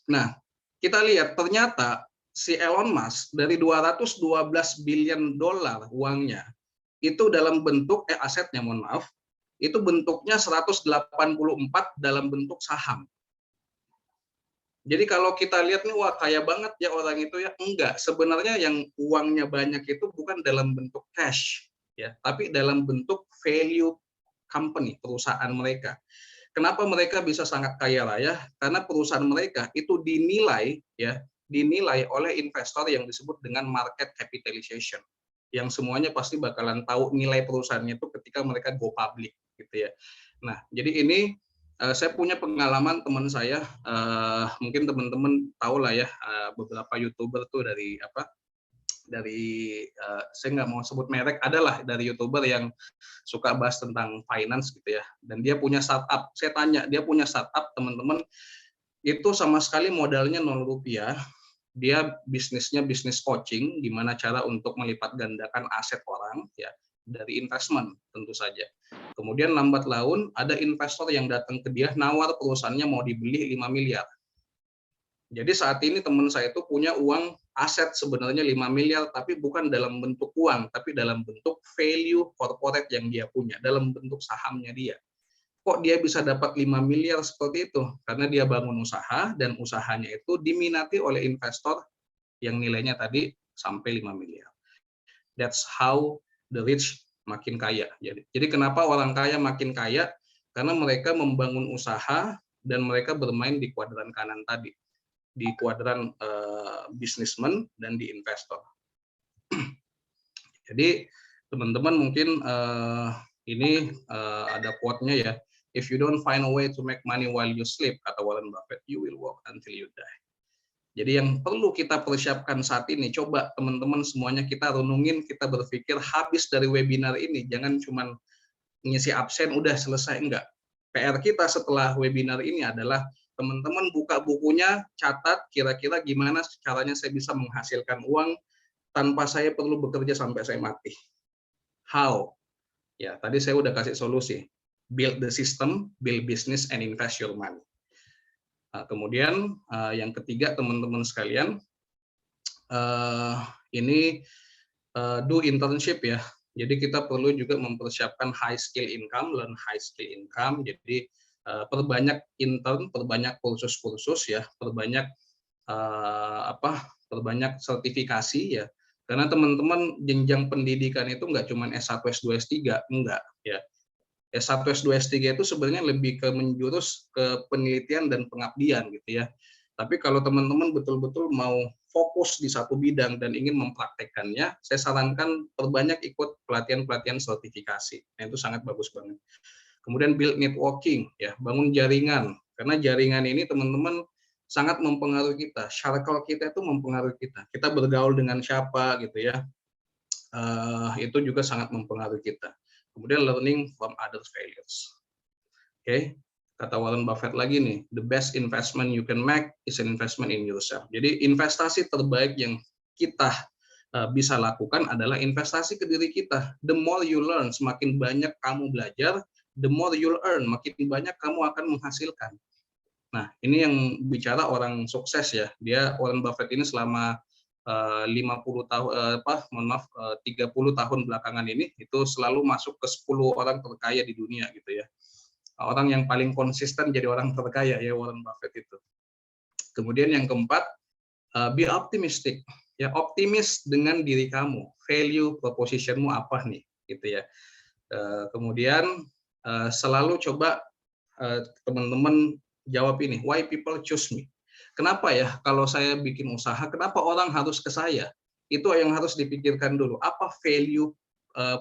Nah, kita lihat ternyata si Elon Musk dari 212 billion dolar uangnya itu dalam bentuk asetnya, mohon maaf, itu bentuknya 184 dalam bentuk saham. Jadi kalau kita lihat nih, wah kaya banget ya orang itu ya. Enggak, sebenarnya yang uangnya banyak itu bukan dalam bentuk cash, ya, tapi dalam bentuk value company, perusahaan mereka. Kenapa mereka bisa sangat kaya raya? Karena perusahaan mereka itu dinilai oleh investor yang disebut dengan market capitalization. Yang semuanya pasti bakalan tahu nilai perusahaannya itu ketika mereka go public, gitu ya. Nah, jadi ini saya punya pengalaman teman saya, mungkin teman-teman tahu lah ya, beberapa YouTuber tuh dari saya nggak mau sebut merek, adalah dari YouTuber yang suka bahas tentang finance gitu ya, dan dia punya startup. Saya tanya, dia punya startup teman-teman, itu sama sekali modalnya 0 rupiah, dia bisnisnya bisnis coaching, gimana cara untuk melipat gandakan aset orang ya, dari investment tentu saja. Kemudian lambat laun ada investor yang datang ke dia nawar perusahaannya mau dibeli 5 miliar. Jadi saat ini teman saya itu punya uang aset sebenarnya 5 miliar, tapi bukan dalam bentuk uang, tapi dalam bentuk value corporate yang dia punya, dalam bentuk sahamnya dia. Kok dia bisa dapat 5 miliar seperti itu? Karena dia bangun usaha, dan usahanya itu diminati oleh investor yang nilainya tadi sampai 5 miliar. That's how the rich makin kaya. Jadi kenapa orang kaya makin kaya? Karena mereka membangun usaha dan mereka bermain di kuadran kanan tadi, di kuadran businessman dan di investor. Jadi teman-teman mungkin ini ada quote-nya ya, if you don't find a way to make money while you sleep, kata Warren Buffett, you will work until you die. Jadi yang perlu kita persiapkan saat ini, coba teman-teman semuanya kita renungin, kita berpikir habis dari webinar ini, jangan cuma ngisi absen udah selesai, enggak. PR kita setelah webinar ini adalah teman-teman buka bukunya, catat kira-kira gimana caranya saya bisa menghasilkan uang tanpa saya perlu bekerja sampai saya mati. How? Ya, tadi saya udah kasih solusi. Build the system, build business, and invest your money. Nah, kemudian yang ketiga teman-teman sekalian, ini do internship ya. Jadi kita perlu juga mempersiapkan high skill income, learn high skill income. Jadi perbanyak intern, perbanyak kursus-kursus ya, perbanyak perbanyak sertifikasi ya. Karena teman-teman jenjang pendidikan itu nggak cuma S1, S2, S3, enggak ya. S1, S2, S3 itu sebenarnya lebih ke menjurus ke penelitian dan pengabdian gitu ya. Tapi kalau teman-teman betul-betul mau fokus di satu bidang dan ingin mempraktekkannya, saya sarankan perbanyak ikut pelatihan-pelatihan sertifikasi. Nah, itu sangat bagus banget. Kemudian build networking ya, bangun jaringan. Karena jaringan ini teman-teman sangat mempengaruhi kita. Circle kita itu mempengaruhi kita. Kita bergaul dengan siapa gitu ya. Itu juga sangat mempengaruhi kita. Kemudian learning from other failures. Oke, kata Warren Buffett lagi nih, the best investment you can make is an investment in yourself. Jadi investasi terbaik yang kita bisa lakukan adalah investasi ke diri kita. The more you learn, semakin banyak kamu belajar, the more you'll earn, makin banyak kamu akan menghasilkan. Nah, ini yang bicara orang sukses ya. Dia Warren Buffett ini selama 30 tahun belakangan ini itu selalu masuk ke 10 orang terkaya di dunia gitu ya. Orang yang paling konsisten jadi orang terkaya ya Warren Buffett itu. Kemudian yang keempat, be optimistic Ya, optimis dengan diri kamu, value propositionmu apa nih, gitu ya. Kemudian selalu coba teman-teman jawab ini, why people choose me? Kenapa ya kalau saya bikin usaha, kenapa orang harus ke saya? Itu yang harus dipikirkan dulu. Apa value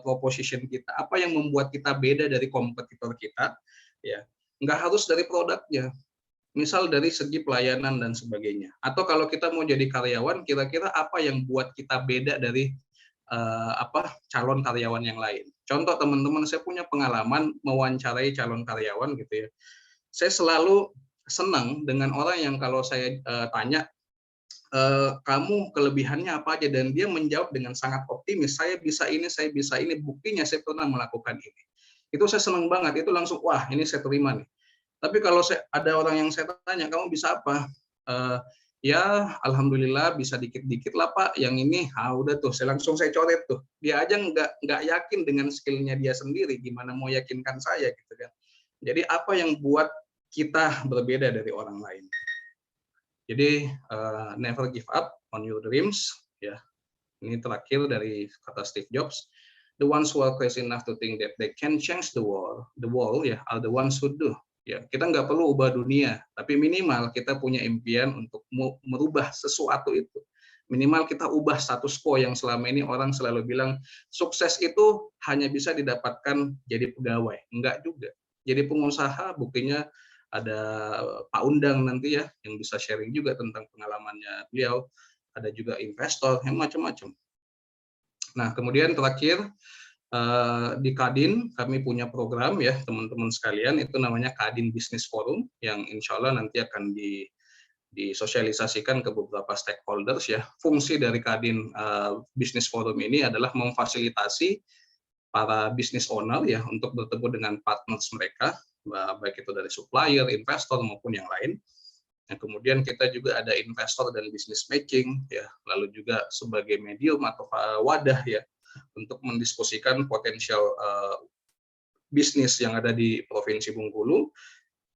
proposition kita? Apa yang membuat kita beda dari kompetitor kita? Ya, nggak harus dari produknya. Misal dari segi pelayanan dan sebagainya. Atau kalau kita mau jadi karyawan, kira-kira apa yang buat kita beda dari calon karyawan yang lain. Contoh teman-teman, saya punya pengalaman mewawancarai calon karyawan gitu ya. Saya selalu senang dengan orang yang kalau saya tanya, kamu kelebihannya apa aja, dan dia menjawab dengan sangat optimis, saya bisa ini, buktinya saya pernah melakukan ini. Itu saya senang banget, itu langsung, wah ini saya terima nih. Tapi kalau ada orang yang saya tanya, kamu bisa apa? Ya, alhamdulillah bisa dikit-dikit lah Pak. Yang ini, udah tuh, saya coret tuh. Dia aja nggak yakin dengan skillnya dia sendiri, gimana mau yakinkan saya gitu kan. Jadi apa yang buat kita berbeda dari orang lain? Jadi never give up on your dreams. Ya, ini terakhir dari kata Steve Jobs. The ones who are crazy enough to think that they can change the world ya, are the ones who do. Ya, kita nggak perlu ubah dunia, tapi minimal kita punya impian untuk merubah sesuatu itu. Minimal kita ubah status quo yang selama ini orang selalu bilang sukses itu hanya bisa didapatkan jadi pegawai. Enggak juga. Jadi pengusaha, buktinya ada Pak Undang nanti ya yang bisa sharing juga tentang pengalamannya beliau. Ada juga investor yang macam-macam. Nah, kemudian terakhir di Kadin kami punya program ya teman-teman sekalian, itu namanya Kadin Business Forum yang insya Allah nanti akan disosialisasikan ke beberapa stakeholders ya. Fungsi dari Kadin Business Forum ini adalah memfasilitasi para business owner ya untuk bertemu dengan partners mereka, baik itu dari supplier, investor maupun yang lain. Nah, kemudian kita juga ada investor dan business matching ya, lalu juga sebagai medium atau wadah ya untuk mendiskusikan potensial bisnis yang ada di Provinsi Bengkulu.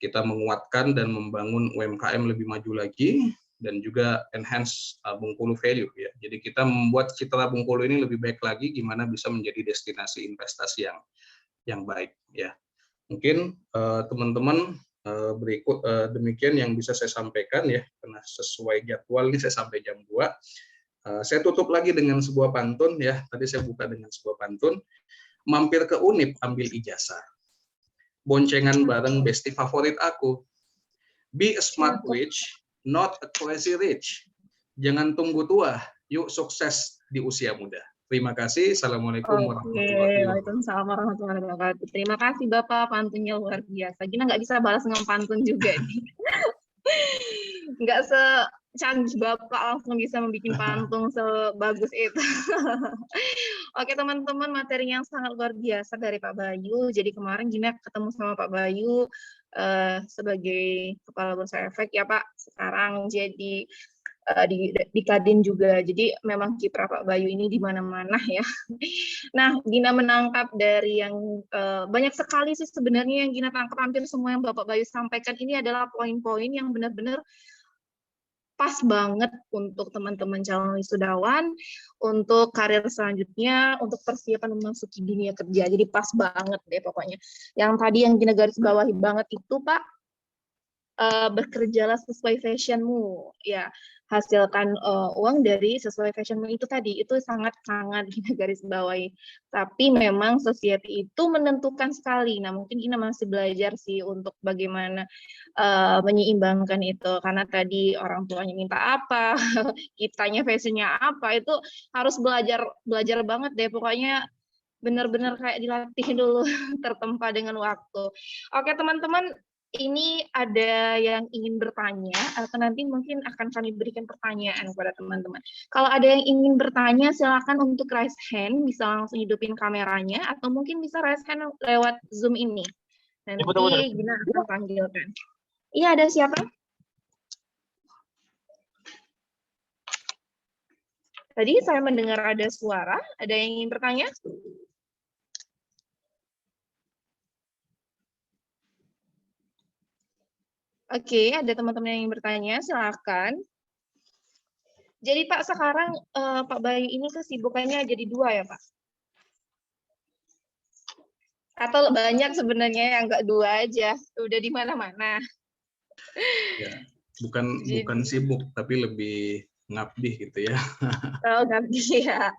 Kita menguatkan dan membangun UMKM lebih maju lagi dan juga enhance Bengkulu value ya. Jadi kita membuat citra Bengkulu ini lebih baik lagi, gimana bisa menjadi destinasi investasi yang baik ya. Mungkin teman-teman berikut demikian yang bisa saya sampaikan ya, karena sesuai jadwal ini saya sampai jam 2. Saya tutup lagi dengan sebuah pantun ya. Tadi saya buka dengan sebuah pantun. Mampir ke Unip ambil ijazah. Boncengan bareng bestie favorit aku. Be a smart rich, not a crazy rich. Jangan tunggu tua, yuk sukses di usia muda. Terima kasih. Assalamualaikum warahmatullahi wabarakatuh.
Waalaikumsalam warahmatullahi wabarakatuh. Terima kasih Bapak, pantunnya luar biasa. Gina nggak bisa balas dengan pantun juga nih. Nggak secanggih Bapak langsung bisa membuat pantun sebagus itu. Oke teman-teman, materi yang sangat luar biasa dari Pak Bayu. Jadi kemarin Gina ketemu sama Pak Bayu sebagai Kepala Bursa Efek ya Pak. Sekarang jadi di Kadin juga. Jadi memang kiprah Pak Bayu ini di mana-mana ya. Nah, Gina menangkap dari yang banyak sekali sih sebenarnya yang Gina tangkap, hampir semua yang Bapak Bayu sampaikan ini adalah poin-poin yang benar-benar pas banget untuk teman-teman calon wisudawan, untuk karir selanjutnya, untuk persiapan memasuki dunia kerja. Jadi pas banget deh pokoknya. Yang tadi yang Gina garis bawahi banget itu Pak, bekerjalah sesuai fashionmu, ya hasilkan uang dari sesuai fashionmu itu tadi, itu sangat-sangat Gina garis bawahi. Tapi memang society itu menentukan sekali. Nah mungkin Gina masih belajar sih untuk bagaimana menyeimbangkan itu, karena tadi orang tuanya minta apa, kitanya fashionnya apa, itu harus belajar banget deh pokoknya. Benar-benar kayak dilatih dulu tertempa dengan waktu. Oke teman-teman, ini ada yang ingin bertanya atau nanti mungkin akan kami berikan pertanyaan kepada teman-teman. Kalau ada yang ingin bertanya, silakan untuk raise hand, bisa langsung hidupin kameranya atau mungkin bisa raise hand lewat Zoom ini. Nanti Gina akan panggilkan. Iya, ada siapa? Tadi saya mendengar ada suara, ada yang ingin bertanya? Oke, ada teman-teman yang ingin bertanya, silakan. Jadi Pak sekarang Pak Bayu ini kesibukannya jadi 2 ya Pak? Atau banyak sebenarnya yang nggak 2 aja, udah di mana-mana?
Ya, bukan sibuk, tapi lebih ngabdi gitu ya.
Oh, ngabdi ya.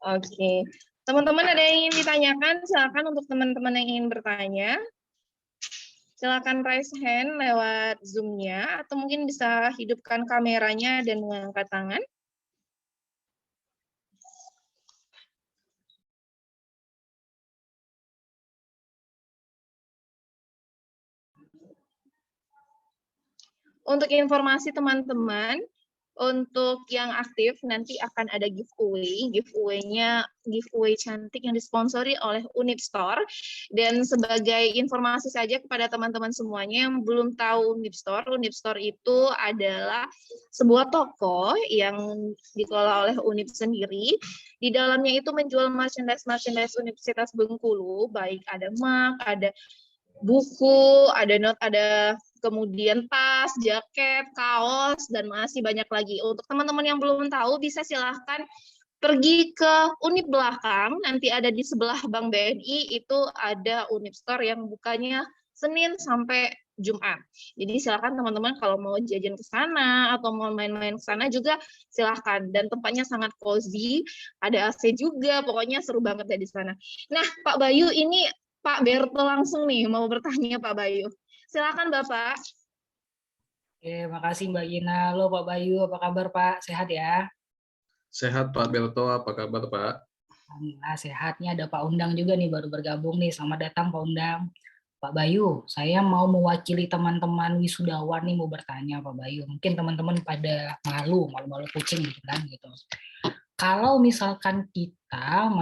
Oke. Teman-teman ada yang ingin ditanyakan? Silakan untuk teman-teman yang ingin bertanya. Silakan raise hand lewat Zoom-nya, atau mungkin bisa hidupkan kameranya dan mengangkat tangan. Untuk informasi teman-teman, untuk yang aktif nanti akan ada giveaway. Giveaway cantik yang disponsori oleh Unip Store. Dan sebagai informasi saja kepada teman-teman semuanya yang belum tahu Unip Store itu adalah sebuah toko yang dikelola oleh Unip sendiri. Di dalamnya itu menjual merchandise Universitas Bengkulu, baik ada mug, ada buku, ada kemudian tas, jaket, kaos, dan masih banyak lagi. Untuk teman-teman yang belum tahu, bisa silahkan pergi ke Unip belakang, nanti ada di sebelah Bank BNI, itu ada Unip Store yang bukanya Senin sampai Jumat. Jadi silahkan teman-teman kalau mau jajan ke sana atau mau main-main ke sana juga silahkan. Dan tempatnya sangat cozy, ada AC juga, pokoknya seru banget ya di sana. Nah, Pak Bayu ini Pak Berto langsung nih mau bertanya Pak Bayu. Silakan Bapak.
Oke, makasih Mbak Gina. Halo Pak Bayu, apa kabar Pak? Sehat ya?
Sehat Pak Berto, apa kabar Pak?
Alhamdulillah sehatnya. Ada Pak Undang juga nih, baru bergabung nih. Selamat datang Pak Undang. Pak Bayu, saya mau mewakili teman-teman wisudawan nih mau bertanya Pak Bayu. Mungkin teman-teman pada malu kucing gitu kan gitu. Kalau misalkan kita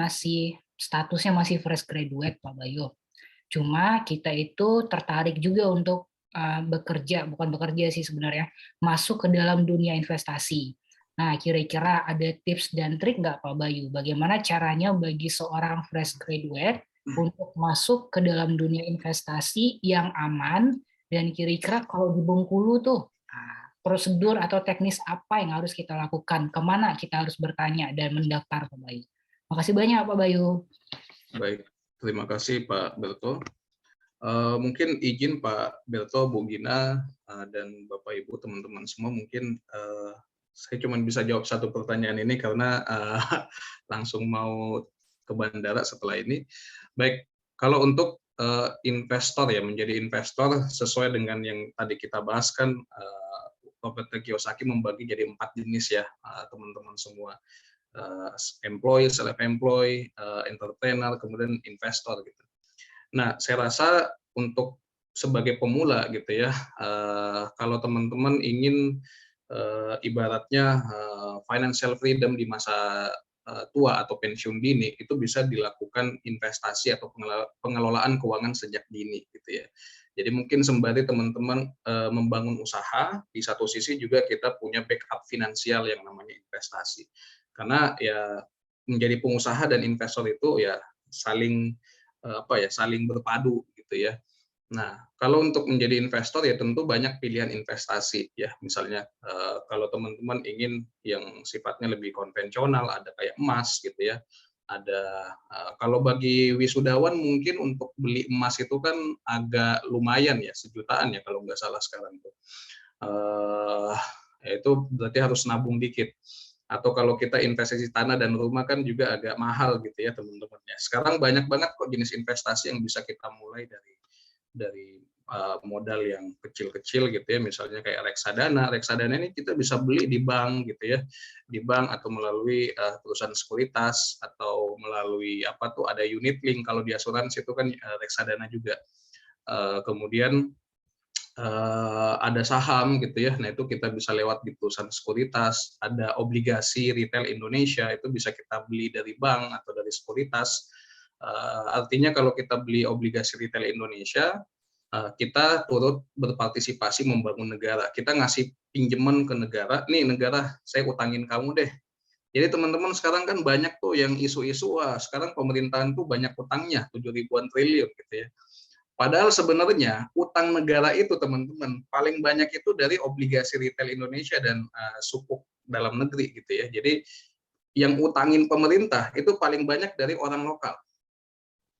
statusnya masih fresh graduate Pak Bayu, cuma kita itu tertarik juga untuk bukan bekerja sih sebenarnya, masuk ke dalam dunia investasi. Nah, kira-kira ada tips dan trik nggak Pak Bayu? Bagaimana caranya bagi seorang fresh graduate untuk masuk ke dalam dunia investasi yang aman, dan kira-kira kalau di Bengkulu tuh, prosedur atau teknis apa yang harus kita lakukan? Kemana kita harus bertanya dan mendaftar Pak Bayu? Makasih banyak Pak Bayu.
Baik, terima kasih Pak Berto. Mungkin izin Pak Berto, Bu Gina, dan Bapak Ibu teman-teman semua, mungkin saya cuma bisa jawab satu pertanyaan ini karena langsung mau ke bandara setelah ini. Baik, kalau untuk investor ya, menjadi investor sesuai dengan yang tadi kita bahas kan, Robert Kiyosaki membagi jadi 4 jenis ya teman-teman semua. Employee, self-employed, entrepreneur, kemudian investor gitu. Nah, saya rasa untuk sebagai pemula gitu ya, kalau teman-teman ingin ibaratnya financial freedom di masa tua atau pensiun dini, itu bisa dilakukan investasi atau pengelolaan keuangan sejak dini gitu ya. Jadi mungkin sembari teman-teman membangun usaha, di satu sisi juga kita punya backup finansial yang namanya investasi. Karena ya menjadi pengusaha dan investor itu ya saling saling berpadu gitu ya. Nah, kalau untuk menjadi investor ya tentu banyak pilihan investasi ya. Misalnya kalau teman-teman ingin yang sifatnya lebih konvensional, ada kayak emas gitu ya. Ada kalau bagi wisudawan mungkin untuk beli emas itu kan agak lumayan ya, 1 jutaan ya kalau nggak salah sekarang tuh. Itu berarti harus nabung dikit. Atau kalau kita investasi tanah dan rumah kan juga agak mahal gitu ya teman-teman ya. Sekarang banyak banget kok jenis investasi yang bisa kita mulai dari modal yang kecil-kecil gitu ya, misalnya kayak reksadana. Reksadana ini kita bisa beli di bank gitu ya, di bank atau melalui perusahaan sekuritas atau melalui ada unit link. Kalau di asuransi itu kan reksadana juga. Kemudian ada saham gitu ya, nah itu kita bisa lewat di perusahaan sekuritas. Ada obligasi retail Indonesia, itu bisa kita beli dari bank atau dari sekuritas. Artinya kalau kita beli obligasi retail Indonesia, kita turut berpartisipasi membangun negara. Kita ngasih pinjaman ke negara, nih negara saya utangin kamu deh. Jadi teman-teman sekarang kan banyak tuh yang isu-isu, wah sekarang pemerintahan tuh banyak utangnya, 7 ribuan triliun gitu ya. Padahal sebenarnya utang negara itu teman-teman paling banyak itu dari obligasi retail Indonesia dan sukuk dalam negeri gitu ya. Jadi yang utangin pemerintah itu paling banyak dari orang lokal.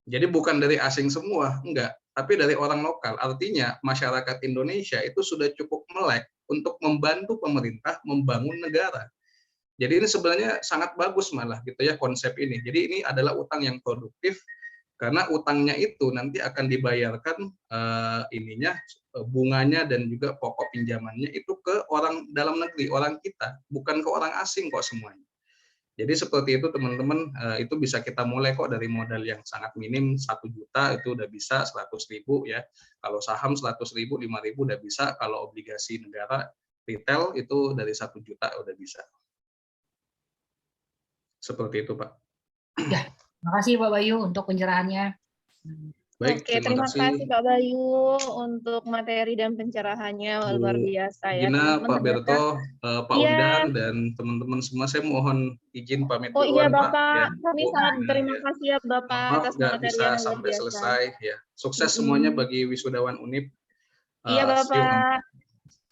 Jadi bukan dari asing semua, enggak, tapi dari orang lokal. Artinya masyarakat Indonesia itu sudah cukup melek untuk membantu pemerintah membangun negara. Jadi ini sebenarnya sangat bagus malah gitu ya konsep ini. Jadi ini adalah utang yang produktif karena utangnya itu nanti akan dibayarkan bunganya dan juga pokok pinjamannya itu ke orang dalam negeri, orang kita, bukan ke orang asing kok semuanya. Jadi seperti itu teman-teman, itu bisa kita mulai kok dari modal yang sangat minim 1 juta itu udah bisa 100.000 ya. Kalau saham 100.000, 5.000 udah bisa. Kalau obligasi negara retail itu dari 1 juta udah bisa. Seperti itu Pak.
Ya, terima kasih Pak Bayu untuk pencerahannya.
Baik,
Oke, terima kasih Pak Bayu untuk materi dan pencerahannya, luar biasa ya.
Gina,
Teman-teman
Pak Berto, Pak
Iya.
Undang, dan teman-teman semua, saya mohon izin pamit
Oh iya
duluan Pak.
Bapak,
Ya,
kami
Bu,
sangat
Gina,
berterima
ya.
kasih ya Bapak
Maaf
atas
nggak
materi
bisa
yang luar
sampai
biasa.
selesai. Ya, sukses semuanya bagi wisudawan Unip.
Iya Bapak.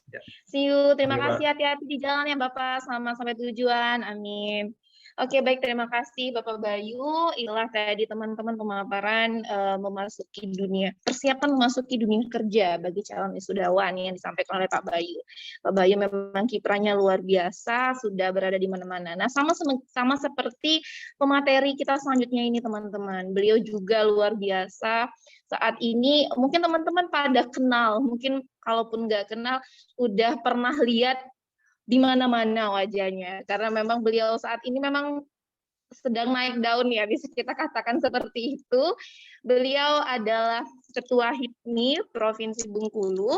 Ya.
See you, terima
Mari,
kasih, hati-hati di jalan ya Bapak, selamat sampai tujuan, amin. Oke, baik, terima kasih Bapak Bayu. Inilah tadi teman-teman pemaparan memasuki dunia, persiapan memasuki dunia kerja bagi calon wisudawan yang disampaikan oleh Pak Bayu. Pak Bayu memang kiprahnya luar biasa, sudah berada di mana-mana. Nah, sama seperti pemateri kita selanjutnya ini teman-teman. Beliau juga luar biasa. Saat ini mungkin teman-teman pada kenal, mungkin kalaupun nggak kenal, udah pernah lihat di mana-mana wajahnya, karena memang beliau saat ini memang sedang naik daun ya, bisa kita katakan seperti itu. Beliau adalah Ketua HIPMI Provinsi Bengkulu.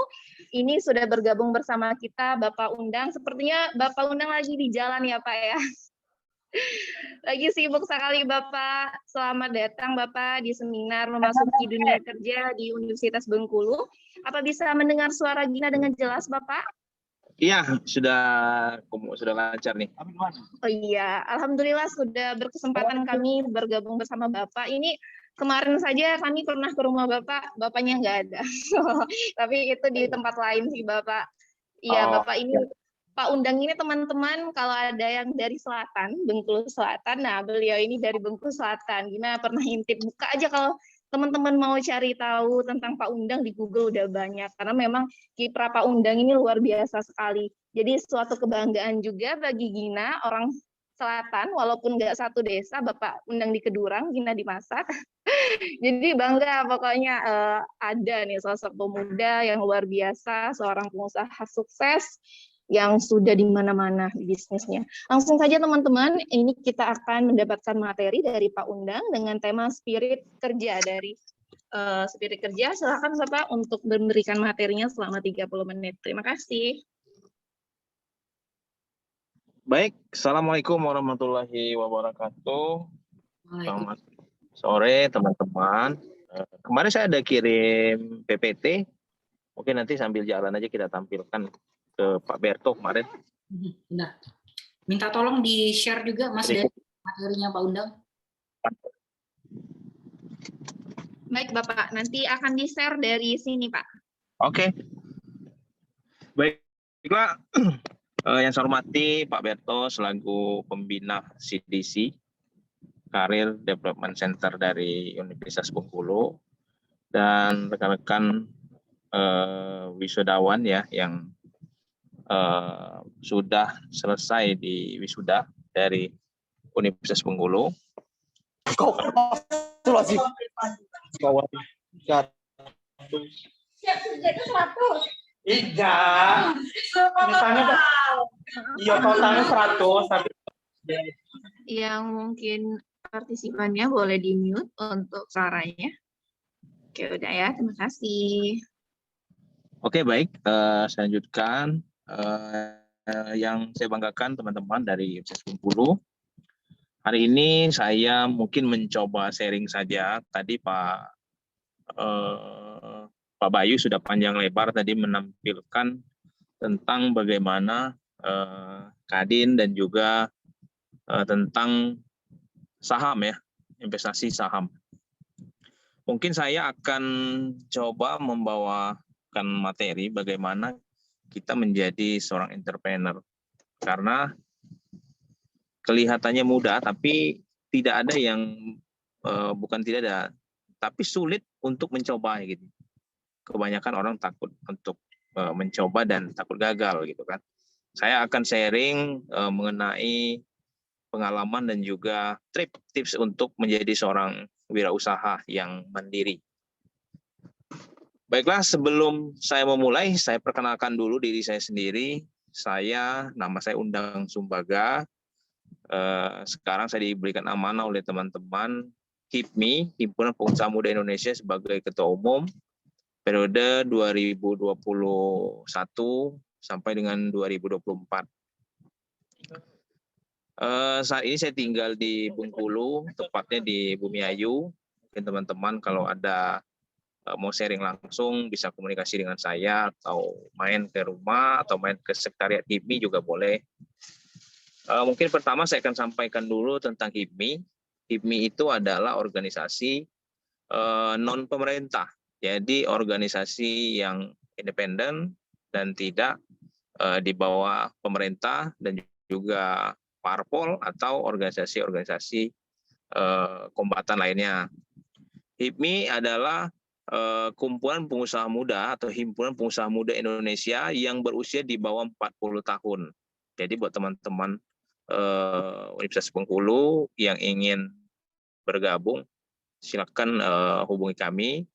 Ini sudah bergabung bersama kita Bapak Undang. Sepertinya Bapak Undang lagi di jalan ya Pak ya. Lagi sibuk sekali Bapak. Selamat datang Bapak di seminar memasuki dunia kerja di Universitas Bengkulu. Apa bisa mendengar suara Gina dengan jelas Bapak?
Iya, sudah lancar nih.
Oh iya, alhamdulillah sudah berkesempatan kami bergabung bersama Bapak. Ini kemarin saja kami pernah ke rumah Bapak, Bapaknya nggak ada. Tapi itu di tempat lain sih Bapak. Iya, Bapak ini Pak Undang ini teman-teman kalau ada yang dari selatan, Bengkulu Selatan, nah beliau ini dari Bengkulu Selatan. Gimana pernah intip, buka aja kalau teman-teman mau cari tahu tentang Pak Undang di Google udah banyak, karena memang kiprah Pak Undang ini luar biasa sekali. Jadi suatu kebanggaan juga bagi Gina, orang selatan, walaupun nggak satu desa, Bapak Undang di Kedurang, Gina di Masak. Jadi bangga pokoknya ada nih sosok pemuda yang luar biasa, seorang pengusaha sukses, yang sudah di mana-mana bisnisnya. Langsung saja teman-teman, ini kita akan mendapatkan materi dari Pak Undang dengan tema spirit kerja dari spirit kerja. Silakan Bapak untuk memberikan materinya selama 30 menit. Terima kasih.
Baik, Assalamualaikum warahmatullahi wabarakatuh. Selamat sore teman-teman. Kemarin saya ada kirim PPT, mungkin nanti sambil jalan aja kita tampilkan ke Pak Berto kemarin.
Nah, minta tolong di-share juga Mas dari materinya Pak Undang.
Baik Bapak, nanti akan di-share dari sini Pak.
Oke. Baiklah, yang saya hormati Pak Berto selaku pembina CDC, Career Development Center dari Universitas Bengkulu, dan rekan-rekan wisudawan ya yang sudah selesai di wisuda dari Universitas Bengkulu.
Iya, misalnya iya totalnya 100 tapi
yang mungkin partisipannya boleh di-mute untuk suaranya. Oke, udah ya, terima kasih.
Oke, baik, saya lanjutkan. Yang saya banggakan teman-teman dari Universitas Bengkulu. Hari ini saya mungkin mencoba sharing saja. Tadi Pak Bayu sudah panjang lebar tadi menampilkan tentang bagaimana Kadin dan juga tentang saham ya, investasi saham. Mungkin saya akan coba membawakan materi bagaimana kita menjadi seorang entrepreneur. Karena kelihatannya mudah, tapi tidak ada yang bukan tidak ada, tapi sulit untuk mencoba gitu. Kebanyakan orang takut untuk mencoba dan takut gagal gitu kan. Saya akan sharing mengenai pengalaman dan juga tips untuk menjadi seorang wirausaha yang mandiri. Baiklah, sebelum saya memulai, saya perkenalkan dulu diri saya sendiri. Nama saya Undang Sumbaga. Sekarang saya diberikan amanah oleh teman-teman HIPMI, Himpunan Pengusaha Muda Indonesia, sebagai Ketua Umum periode 2021 sampai dengan 2024. Saat ini saya tinggal di Bengkulu, tepatnya di Bumiayu. Mungkin teman-teman kalau ada mau sharing langsung bisa komunikasi dengan saya, atau main ke rumah atau main ke sekretariat HIPMI juga boleh. Mungkin pertama saya akan sampaikan dulu tentang HIPMI. HIPMI itu adalah organisasi non pemerintah, jadi organisasi yang independen dan tidak di bawah pemerintah dan juga parpol atau organisasi-organisasi kombatan lainnya. HIPMI adalah kumpulan pengusaha muda atau himpunan pengusaha muda Indonesia yang berusia di bawah 40 tahun. Jadi buat teman-teman Universitas Bengkulu yang ingin bergabung, silakan hubungi kami.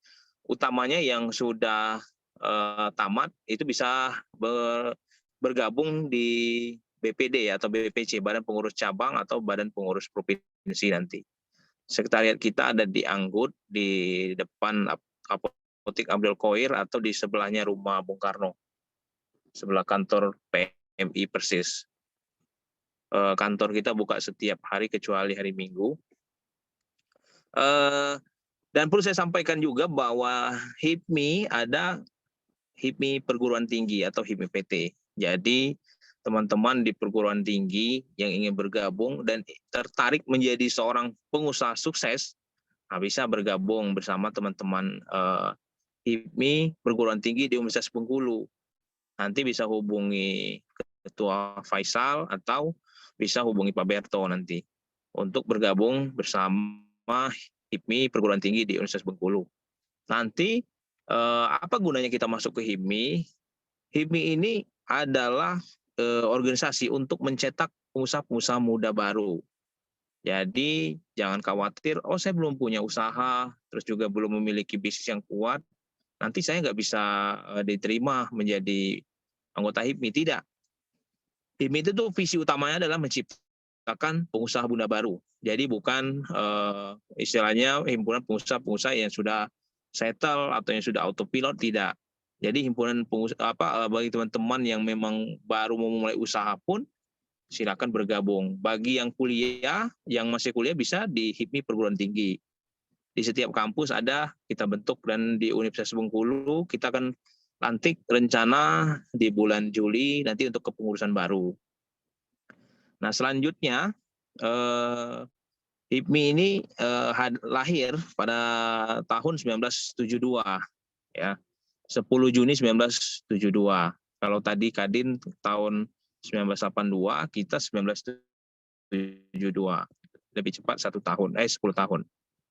Utamanya yang sudah tamat itu bisa bergabung di BPD atau BPC, Badan Pengurus Cabang atau Badan Pengurus Provinsi nanti. Sekretariat kita ada di Anggut, di depan Apotik Abdul Qoir atau di sebelahnya rumah Bung Karno, sebelah kantor PMI persis. Kantor kita buka setiap hari kecuali hari Minggu. Dan perlu saya sampaikan juga bahwa HIPMI ada HIPMI perguruan tinggi atau HIPMI PT. Jadi teman-teman di perguruan tinggi yang ingin bergabung dan tertarik menjadi seorang pengusaha sukses, bisa bergabung bersama teman-teman HIPMI perguruan tinggi di Universitas Bengkulu. Nanti bisa hubungi Ketua Faisal atau bisa hubungi Pak Berto nanti untuk bergabung bersama HIPMI perguruan tinggi di Universitas Bengkulu. Nanti apa gunanya kita masuk ke HIPMI? HIPMI ini adalah organisasi untuk mencetak pengusaha-pengusaha muda baru. Jadi jangan khawatir, oh saya belum punya usaha, terus juga belum memiliki bisnis yang kuat, nanti saya nggak bisa diterima menjadi anggota HIPMI. Tidak. HIPMI itu tuh visi utamanya adalah menciptakan pengusaha muda baru. Jadi bukan istilahnya himpunan pengusaha-pengusaha yang sudah settle atau yang sudah autopilot, tidak. Jadi himpunan pengusaha bagi teman-teman yang memang baru mau memulai usaha pun silakan bergabung. Bagi yang kuliah, yang masih kuliah bisa di HIPMI perguruan tinggi. Di setiap kampus ada kita bentuk, dan di Universitas Bengkulu kita akan lantik rencana di bulan Juli nanti untuk kepengurusan baru. Nah selanjutnya HIPMI ini lahir pada tahun 1972, ya, 10 Juni 1972. Kalau tadi Kadin tahun 1982, kita 1972, lebih cepat 10 tahun.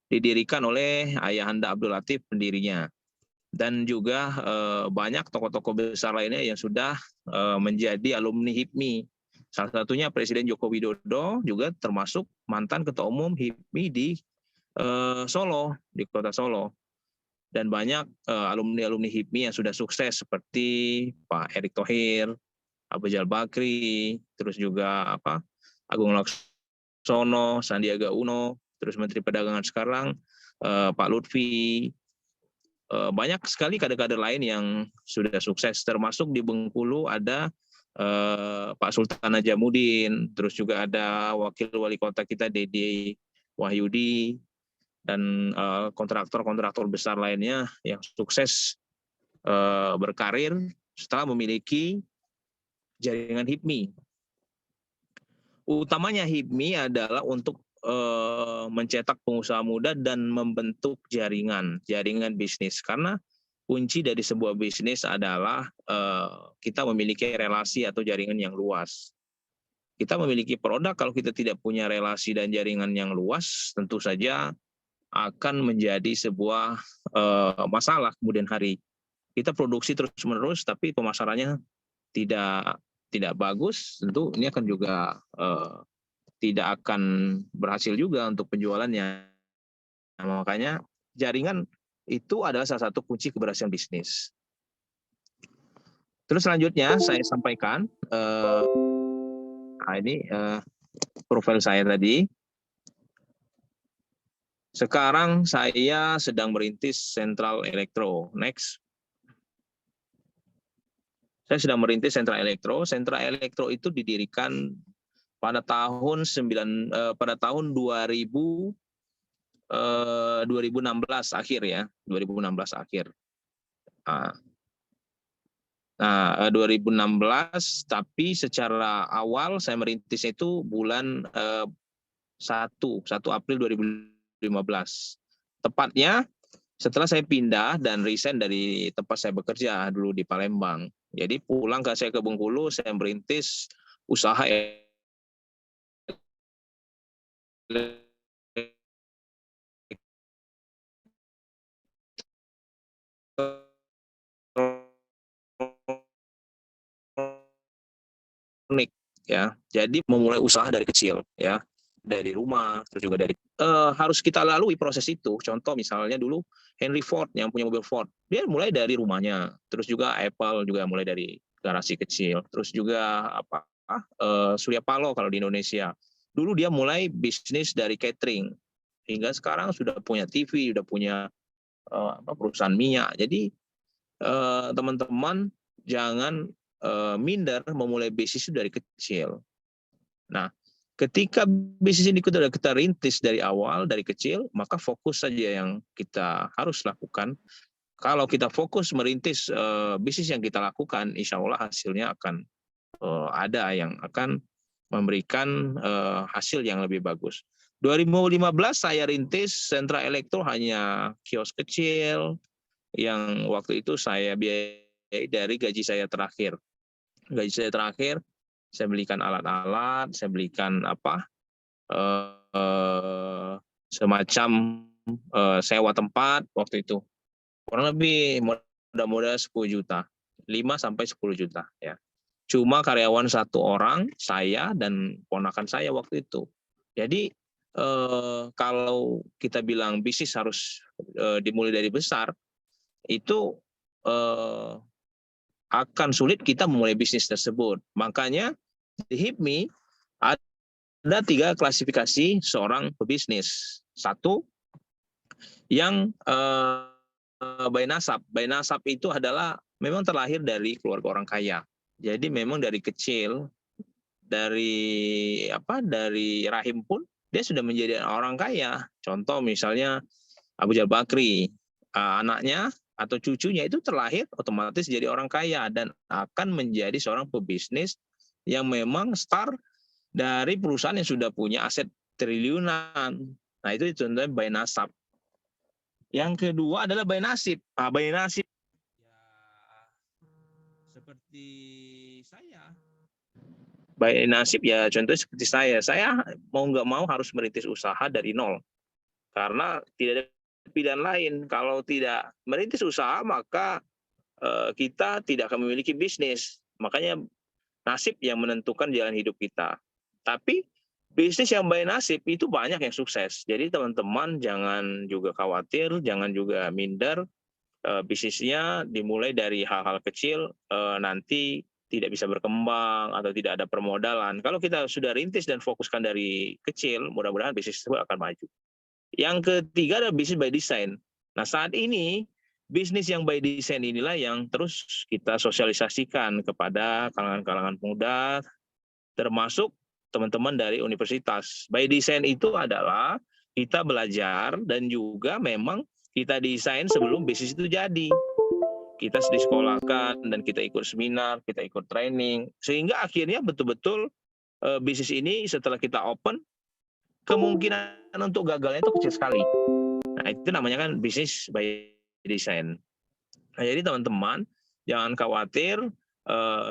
Didirikan oleh Ayahanda Abdul Latif pendirinya. Dan juga banyak tokoh-tokoh besar lainnya yang sudah menjadi alumni HIPMI. Salah satunya Presiden Joko Widodo juga termasuk mantan Ketua Umum HIPMI di Solo, di kota Solo. Dan banyak alumni-alumni HIPMI yang sudah sukses seperti Pak Erick Thohir, Abu Rizal Bakri, terus juga Agung Laksono, Sandiaga Uno, terus Menteri Perdagangan sekarang Pak Lutfi. Banyak sekali kader-kader lain yang sudah sukses, termasuk di Bengkulu ada Pak Sultan Najamuddin, terus juga ada Wakil Wali Kota kita Dede Wahyudi, dan kontraktor-kontraktor besar lainnya yang sukses berkarir setelah memiliki jaringan HIPMI. Utamanya HIPMI adalah untuk mencetak pengusaha muda dan membentuk jaringan bisnis, karena kunci dari sebuah bisnis adalah kita memiliki relasi atau jaringan yang luas. kita memiliki produk, kalau kita tidak punya relasi dan jaringan yang luas, tentu saja akan menjadi sebuah masalah kemudian hari. Kita produksi terus-menerus, tapi pemasarannya tidak bagus, tentu ini akan juga tidak akan berhasil juga untuk penjualannya. Nah, makanya jaringan itu adalah salah satu kunci keberhasilan bisnis. Terus selanjutnya saya sampaikan, ini profil saya tadi. Sekarang saya sedang merintis Central Electro. Next. Saya sedang merintis Central Electro. Central Electro itu didirikan pada tahun 2016 akhir ya, 2016 akhir. Nah, 2016, tapi secara awal saya merintis itu bulan 1 April 2015. Tepatnya setelah saya pindah dan resign dari tempat saya bekerja dulu di Palembang. Jadi pulang saya ke Bengkulu, saya merintis usaha elektronik ya. Jadi memulai usaha dari kecil ya, dari rumah, terus juga dari harus kita lalui proses itu. Contoh misalnya dulu Henry Ford yang punya mobil Ford, dia mulai dari rumahnya. Terus juga Apple juga mulai dari garasi kecil. Terus juga Surya Paloh kalau di Indonesia. Dulu dia mulai bisnis dari catering. Hingga sekarang sudah punya TV, sudah punya perusahaan minyak. Jadi teman-teman jangan minder memulai bisnis itu dari kecil. Nah, ketika bisnis ini kita rintis dari awal, dari kecil, maka fokus saja yang kita harus lakukan. Kalau kita fokus merintis bisnis yang kita lakukan, insya Allah hasilnya akan ada yang akan memberikan hasil yang lebih bagus. 2015 saya rintis Central Electro hanya kios kecil, yang waktu itu saya biayai dari gaji saya terakhir. Gaji saya terakhir, saya belikan alat-alat, saya belikan semacam sewa tempat waktu itu. Kurang lebih mudah-mudahan 10 juta, 5 sampai 10 juta ya. Cuma karyawan 1 orang, saya dan ponakan saya waktu itu. Jadi kalau kita bilang bisnis harus dimulai dari besar, itu akan sulit kita memulai bisnis tersebut. Makanya di HIPMI ada 3 klasifikasi seorang pebisnis. 1 yang by nasab. By nasab itu adalah memang terlahir dari keluarga orang kaya. Jadi memang dari kecil, dari rahim pun dia sudah menjadi orang kaya. Contoh misalnya Abu Jal Bakri, anaknya atau cucunya itu terlahir otomatis jadi orang kaya dan akan menjadi seorang pebisnis yang memang start dari perusahaan yang sudah punya aset triliunan. Nah, itu contohnya by nasab. Yang kedua adalah by nasib. By nasib ya seperti saya. By nasib ya contohnya seperti saya. Saya mau nggak mau harus merintis usaha dari nol. Karena tidak ada pilihan lain. Kalau tidak merintis usaha, maka kita tidak akan memiliki bisnis. Makanya nasib yang menentukan jalan hidup kita. Tapi bisnis yang by nasib itu banyak yang sukses. Jadi teman-teman jangan juga khawatir, jangan juga minder. Bisnisnya dimulai dari hal-hal kecil, nanti tidak bisa berkembang atau tidak ada permodalan. Kalau kita sudah rintis dan fokuskan dari kecil, mudah-mudahan bisnis itu akan maju. Yang ketiga adalah bisnis by design. Nah, saat ini bisnis yang by design inilah yang terus kita sosialisasikan kepada kalangan-kalangan muda, termasuk teman-teman dari universitas. By design itu adalah kita belajar dan juga memang kita desain sebelum bisnis itu jadi. Kita disekolahkan dan kita ikut seminar, kita ikut training, sehingga akhirnya betul-betul bisnis ini setelah kita open, kemungkinan untuk gagalnya itu kecil sekali. Nah, itu namanya kan bisnis by design. Nah, jadi teman-teman jangan khawatir,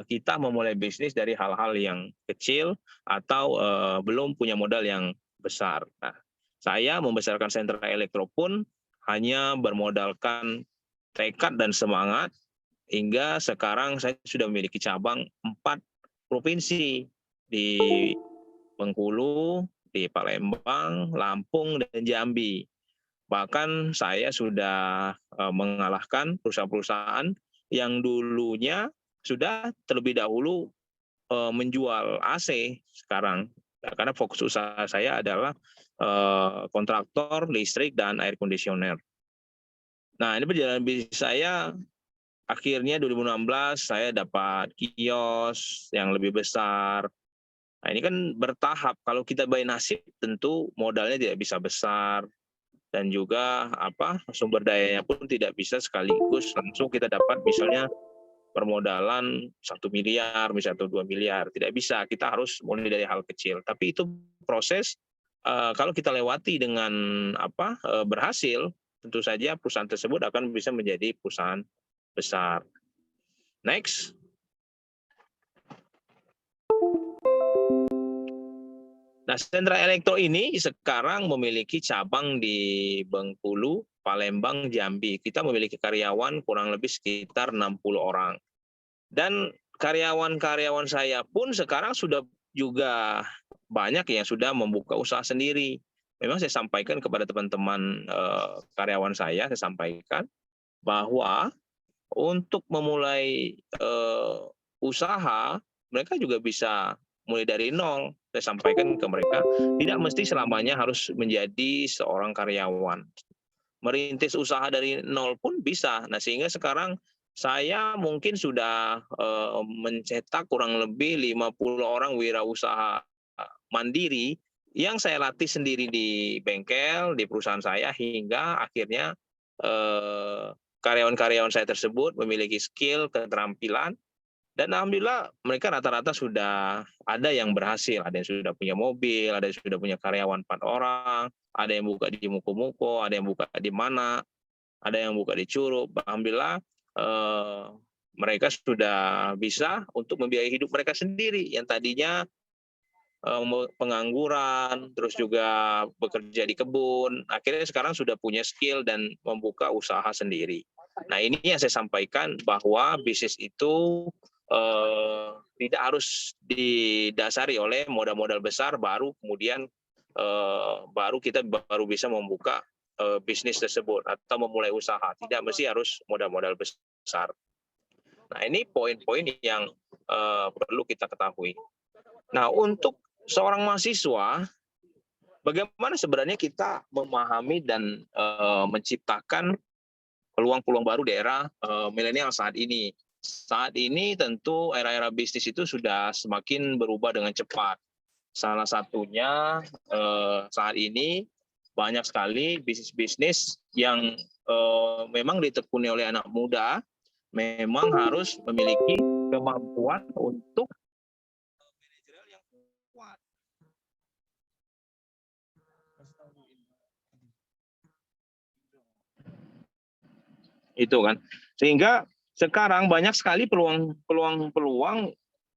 kita memulai bisnis dari hal-hal yang kecil atau belum punya modal yang besar. Nah, saya membesarkan sentra elektro pun hanya bermodalkan tekad dan semangat, hingga sekarang saya sudah memiliki cabang 4 provinsi, di Bengkulu, di Palembang, Lampung, dan Jambi. Bahkan saya sudah mengalahkan perusahaan-perusahaan yang dulunya sudah terlebih dahulu menjual AC sekarang. Nah, karena fokus usaha saya adalah kontraktor listrik dan air conditioner. Nah, ini perjalanan bisnis saya. Akhirnya 2016 saya dapat kios yang lebih besar. Nah, ini kan bertahap. Kalau kita by nasib tentu modalnya tidak bisa besar, dan juga sumber dayanya pun tidak bisa sekaligus langsung kita dapat misalnya permodalan 1 miliar misalnya, atau 2 miliar. Tidak bisa, kita harus mulai dari hal kecil. Tapi itu proses, kalau kita lewati dengan berhasil, tentu saja perusahaan tersebut akan bisa menjadi perusahaan besar. Next. Nah, sentra elektro ini sekarang memiliki cabang di Bengkulu, Palembang, Jambi. Kita memiliki karyawan kurang lebih sekitar 60 orang. Dan karyawan-karyawan saya pun sekarang sudah juga banyak yang sudah membuka usaha sendiri. Memang saya sampaikan kepada teman-teman karyawan saya sampaikan bahwa untuk memulai usaha, mereka juga bisa mulai dari nol. Saya sampaikan ke mereka, tidak mesti selamanya harus menjadi seorang karyawan. Merintis usaha dari nol pun bisa. Nah, sehingga sekarang saya mungkin sudah mencetak kurang lebih 50 orang wirausaha mandiri yang saya latih sendiri di bengkel, di perusahaan saya, hingga akhirnya karyawan-karyawan saya tersebut memiliki skill, keterampilan, dan alhamdulillah mereka rata-rata sudah ada yang berhasil, ada yang sudah punya mobil, ada yang sudah punya karyawan 4 orang, ada yang buka di Muko-Muko, ada yang buka di mana, ada yang buka di Curup. Alhamdulillah mereka sudah bisa untuk membiayai hidup mereka sendiri yang tadinya pengangguran, terus juga bekerja di kebun, akhirnya sekarang sudah punya skill dan membuka usaha sendiri. Nah, ini yang saya sampaikan, bahwa bisnis itu tidak harus didasari oleh modal-modal besar baru kemudian baru kita bisa membuka bisnis tersebut atau memulai usaha. Tidak mesti harus modal-modal besar. Nah, ini poin-poin yang perlu kita ketahui. Nah, untuk seorang mahasiswa, bagaimana sebenarnya kita memahami dan menciptakan peluang-peluang baru di era milenial saat ini. Saat ini tentu era-era bisnis itu sudah semakin berubah dengan cepat. Salah satunya saat ini banyak sekali bisnis-bisnis yang memang ditekuni oleh anak muda, memang harus memiliki kemampuan untuk manajerial yang kuat. Itu kan. Sehingga sekarang banyak sekali peluang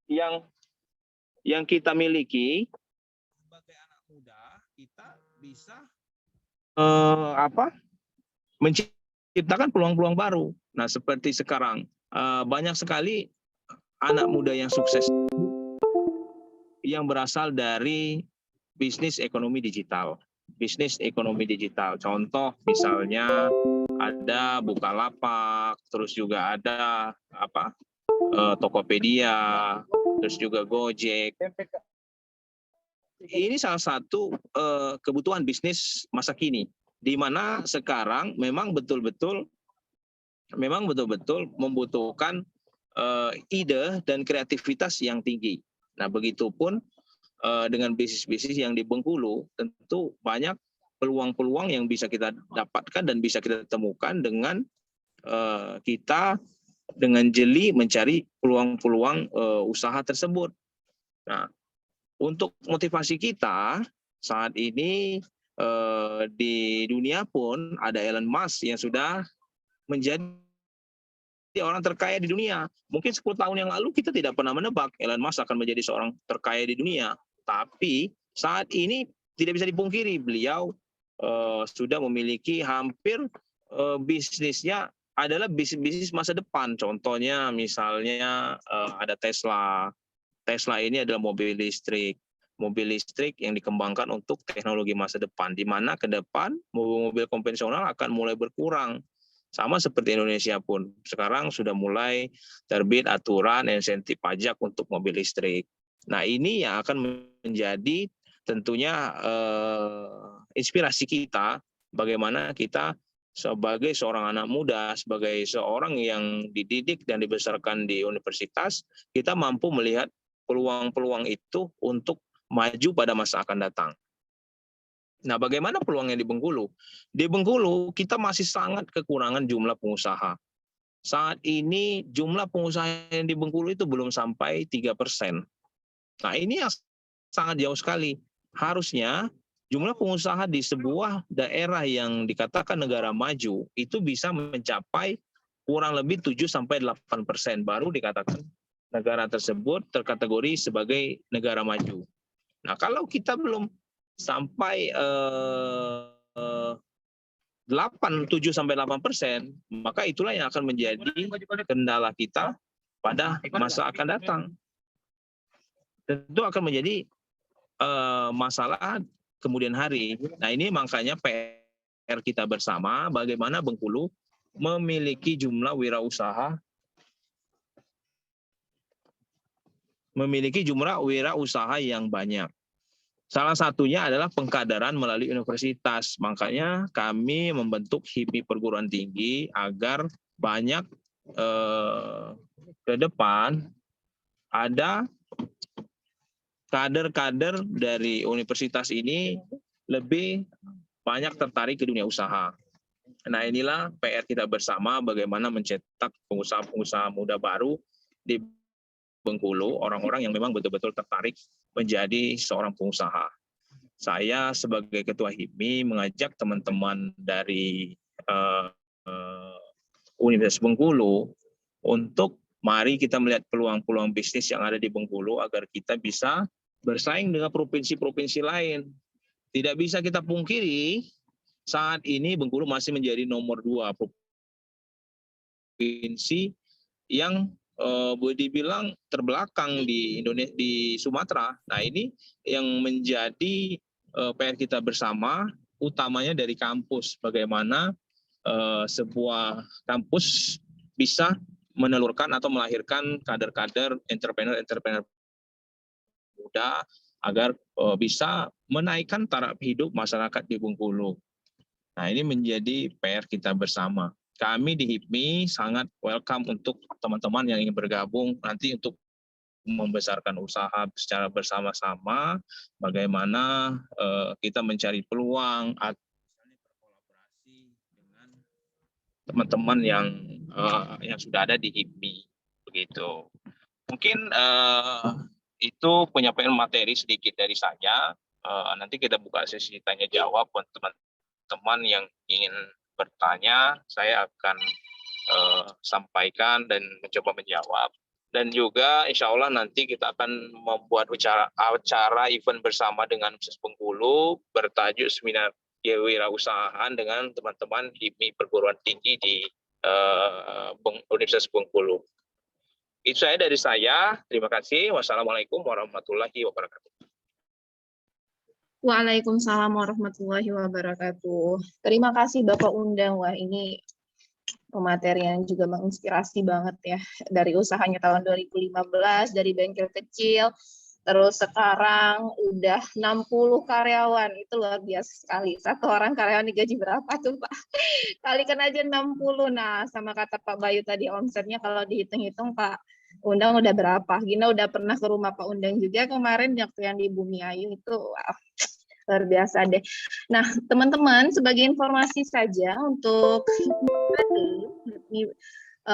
yang kita miliki sebagai anak muda. Kita bisa menciptakan peluang-peluang baru. Nah, seperti sekarang banyak sekali anak muda yang sukses yang berasal dari bisnis ekonomi digital. Bisnis ekonomi digital. Contoh misalnya ada Bukalapak, terus juga ada Tokopedia, terus juga Gojek. Ini salah satu kebutuhan bisnis masa kini, di mana sekarang memang betul-betul membutuhkan ide dan kreativitas yang tinggi. Nah, begitupun dengan bisnis-bisnis yang di Bengkulu, tentu banyak peluang-peluang yang bisa kita dapatkan dan bisa kita temukan dengan kita dengan jeli mencari peluang-peluang usaha tersebut. Nah, untuk motivasi kita saat ini di dunia pun ada Elon Musk yang sudah menjadi orang terkaya di dunia. Mungkin 10 tahun yang lalu kita tidak pernah menebak Elon Musk akan menjadi seorang terkaya di dunia. Tapi saat ini tidak bisa dipungkiri, beliau sudah memiliki hampir bisnisnya adalah bisnis masa depan. Contohnya misalnya ada Tesla. Tesla ini adalah mobil listrik yang dikembangkan untuk teknologi masa depan, di mana ke depan mobil-mobil konvensional akan mulai berkurang. Sama seperti Indonesia pun, sekarang sudah mulai terbit aturan insentif pajak untuk mobil listrik. Nah, ini yang akan menjadi tentunya inspirasi kita, bagaimana kita sebagai seorang anak muda, sebagai seorang yang dididik dan dibesarkan di universitas, kita mampu melihat peluang-peluang itu untuk maju pada masa akan datang. Nah, bagaimana peluangnya di Bengkulu? Di Bengkulu, kita masih sangat kekurangan jumlah pengusaha. Saat ini, jumlah pengusaha yang di Bengkulu itu belum sampai 3%. Nah, ini yang sangat jauh sekali. Harusnya, jumlah pengusaha di sebuah daerah yang dikatakan negara maju, itu bisa mencapai kurang lebih 7-8%. Baru dikatakan negara tersebut terkategori sebagai negara maju. Nah, kalau kita belum sampai 7-8%, maka itulah yang akan menjadi kendala kita pada masa akan datang. Tentu akan menjadi masalah kemudian hari. Nah, ini makanya PR kita bersama, bagaimana Bengkulu memiliki jumlah wirausaha yang banyak. Salah satunya adalah pengkaderan melalui universitas. Makanya kami membentuk HIPMI perguruan tinggi agar banyak ke depan ada kader-kader dari universitas ini lebih banyak tertarik ke dunia usaha. Nah, inilah PR kita bersama, bagaimana mencetak pengusaha-pengusaha muda baru di Bengkulu, orang-orang yang memang betul-betul tertarik menjadi seorang pengusaha. Saya sebagai Ketua HIPMI mengajak teman-teman dari Universitas Bengkulu untuk mari kita melihat peluang-peluang bisnis yang ada di Bengkulu agar kita bisa bersaing dengan provinsi-provinsi lain. Tidak bisa kita pungkiri, saat ini Bengkulu masih menjadi nomor 2 provinsi yang boleh dibilang terbelakang di Indonesia, di Sumatera. Nah, ini yang menjadi PR kita bersama, utamanya dari kampus. Bagaimana sebuah kampus bisa menelurkan atau melahirkan kader-kader entrepreneur muda agar bisa menaikkan taraf hidup masyarakat di Bengkulu. Nah, ini menjadi PR kita bersama. Kami di HIPMI sangat welcome untuk teman-teman yang ingin bergabung nanti untuk membesarkan usaha secara bersama-sama, bagaimana kita mencari peluang atau berkolaborasi dengan teman-teman yang sudah ada di HIPMI, begitu. Mungkin itu penyampaian materi sedikit dari saya. Nanti kita buka sesi tanya jawab buat teman-teman yang ingin bertanya, saya akan sampaikan dan mencoba menjawab. Dan juga insya Allah nanti kita akan membuat acara event bersama dengan Universitas Bengkulu bertajuk seminar kewirausahaan dengan teman-teman HIPMI perguruan tinggi di Universitas Bengkulu. Itu saya dari saya. Terima kasih. Wassalamualaikum warahmatullahi wabarakatuh.
Waalaikumsalam warahmatullahi wabarakatuh. Terima kasih Bapak Undang. Wah, ini pematerian juga menginspirasi banget ya. Dari usahanya tahun 2015, dari bengkel kecil, terus sekarang udah 60 karyawan. Itu luar biasa sekali. Satu orang karyawan digaji berapa tuh Pak? Kalikan aja 60. Nah, sama kata Pak Bayu tadi, omsetnya kalau dihitung-hitung Pak Undang udah berapa? Gina udah pernah ke rumah Pak Undang juga kemarin waktu yang di Bumi Ayu itu, wah, luar biasa deh. Nah, teman-teman, sebagai informasi saja untuk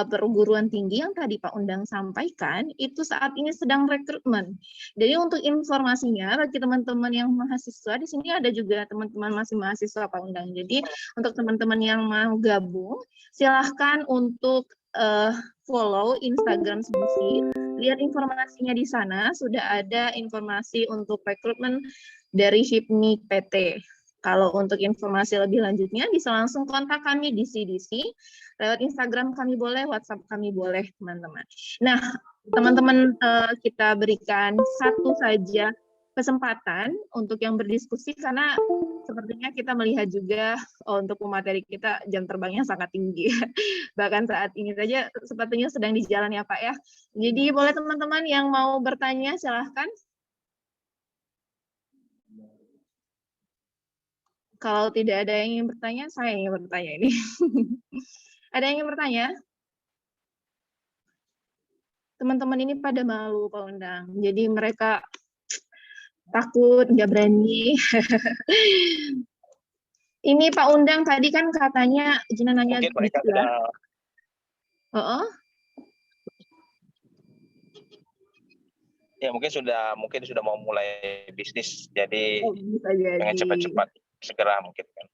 perguruan tinggi yang tadi Pak Undang sampaikan, itu saat ini sedang rekrutmen. Jadi untuk informasinya, bagi teman-teman yang mahasiswa, di sini ada juga teman-teman masih mahasiswa Pak Undang. Jadi untuk teman-teman yang mau gabung, silahkan untuk follow Instagram Sibisi, lihat informasinya di sana, sudah ada informasi untuk rekrutmen dari HIPMI PT. Kalau untuk informasi lebih lanjutnya bisa langsung kontak kami di CDC, lewat Instagram kami boleh, WhatsApp kami boleh, teman-teman. Nah, teman-teman, kita berikan satu saja kesempatan untuk yang berdiskusi, karena sepertinya kita melihat juga untuk pemateri kita jam terbangnya sangat tinggi. Bahkan saat ini saja sepertinya sedang di jalan ya Pak ya. Jadi boleh teman-teman yang mau bertanya silahkan. Kalau tidak ada yang ingin bertanya, saya ingin bertanya ini. Ada yang ingin bertanya? Teman-teman ini pada malu Pak Undang. Jadi mereka takut, nggak berani. Ini Pak Undang tadi kan katanya Gina nanya
Mungkin mereka
gitu ya.
Ya mungkin sudah mau mulai bisnis, jadi
bisa jadi.
pengen cepat-cepat segera mungkin kan.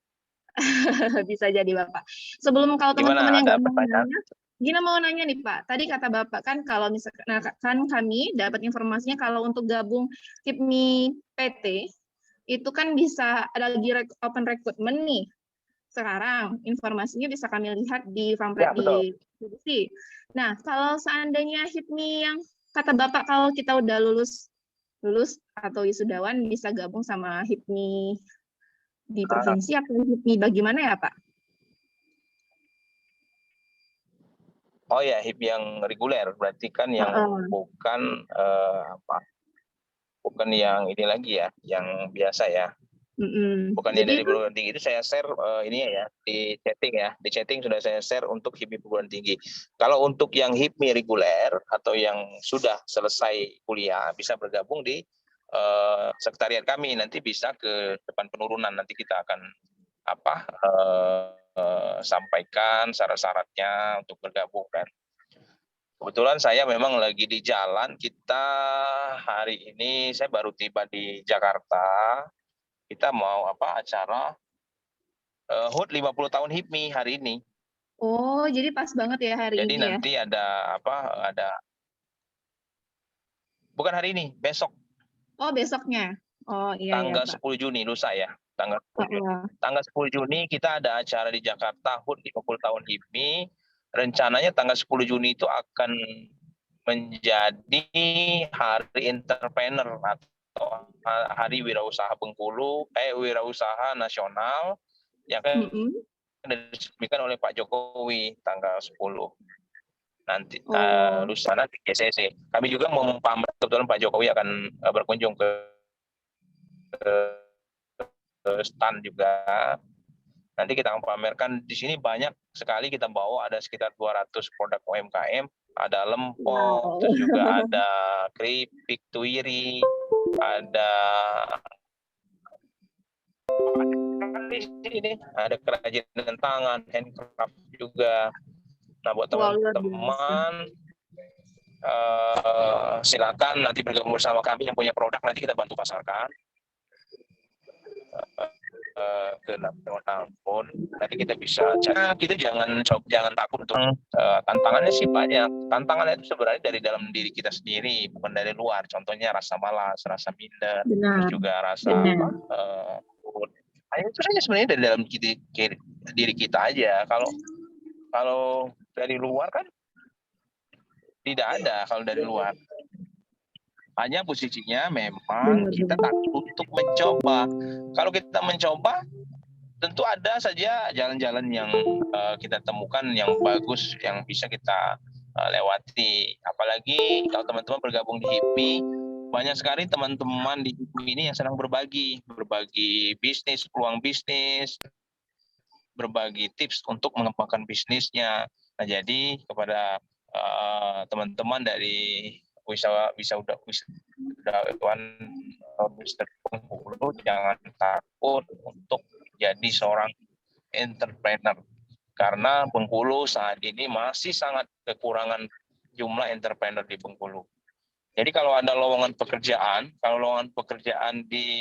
Bisa jadi Bapak. Sebelum kalau teman-teman yang nggak mau nanya, Gina mau nanya nih Pak. Tadi kata Bapak kan kalau misalkan kan kami dapat informasinya kalau untuk gabung HIPMI PT itu kan bisa ada lagi open recruitment nih. Sekarang informasinya bisa kami lihat di Pamflet di CDC. Nah, kalau seandainya HIPMI yang kata Bapak kalau kita udah lulus atau wisudawan bisa gabung sama HIPMI di provinsi atau HIPMI bagaimana ya Pak?
Oh ya, HIPMI yang reguler berarti kan yang bukan bukan yang ini lagi ya, yang biasa ya. Bukan yang dari perguruan tinggi. Itu saya share ini ya di chatting sudah saya share untuk HIPMI perguruan tinggi. Kalau untuk yang HIPMI reguler atau yang sudah selesai kuliah bisa bergabung di sekretariat kami, nanti bisa ke depan penurunan, nanti kita akan sampaikan syarat-syaratnya untuk bergabung. Dan kebetulan saya memang lagi di jalan, kita hari ini saya baru tiba di Jakarta, kita mau acara HUT 50 tahun HIPMI hari ini.
Oh, jadi pas banget ya hari
jadi
ini ya?
Jadi nanti ada bukan hari ini, besok.
Oh, besoknya. Oh, iya
tanggal
ya,
10 Juni lusa ya. Tanggal 10 Juni kita ada acara di Jakarta HUT 50 tahun HIPMI. Rencananya tanggal 10 Juni itu akan menjadi Hari Entrepreneur atau Hari Wirausaha Bengkulu, Wirausaha Nasional yang akan diresmikan oleh Pak Jokowi tanggal 10. Nanti lusa nanti GCC. Kami juga mau pamer, kebetulan Pak Jokowi akan berkunjung ke stand juga. Nanti kita akan pamerkan di sini banyak sekali kita bawa, ada sekitar 200 produk UMKM, ada lempok, terus juga ada keripik tuiri, ada kerajinan tangan, handcraft juga. Nah, buat teman-teman silakan nanti bergabung bersama kami yang punya produk, nanti kita bantu pasarkan ke tahun. Nanti kita bisa kita jangan takut untuk tantangannya sih banyak. Tantangannya itu sebenarnya dari dalam diri kita sendiri, bukan dari luar. Contohnya rasa malas, rasa minder, terus juga rasa itu saja sebenarnya dari dalam diri kita aja. Kalau dari luar kan tidak ada. Kalau dari luar hanya posisinya memang kita takut untuk mencoba. Kalau kita mencoba, tentu ada saja jalan-jalan yang kita temukan yang bagus, yang bisa kita lewati. Apalagi kalau teman-teman bergabung di HIPMI, banyak sekali teman-teman di HIPMI ini yang sedang berbagi bisnis, peluang bisnis, berbagi tips untuk mengembangkan bisnisnya. Nah, jadi kepada teman-teman dari wisatawan Bengkulu, jangan takut untuk jadi seorang entrepreneur, karena Bengkulu saat ini masih sangat kekurangan jumlah entrepreneur di Bengkulu. Jadi kalau ada lowongan pekerjaan,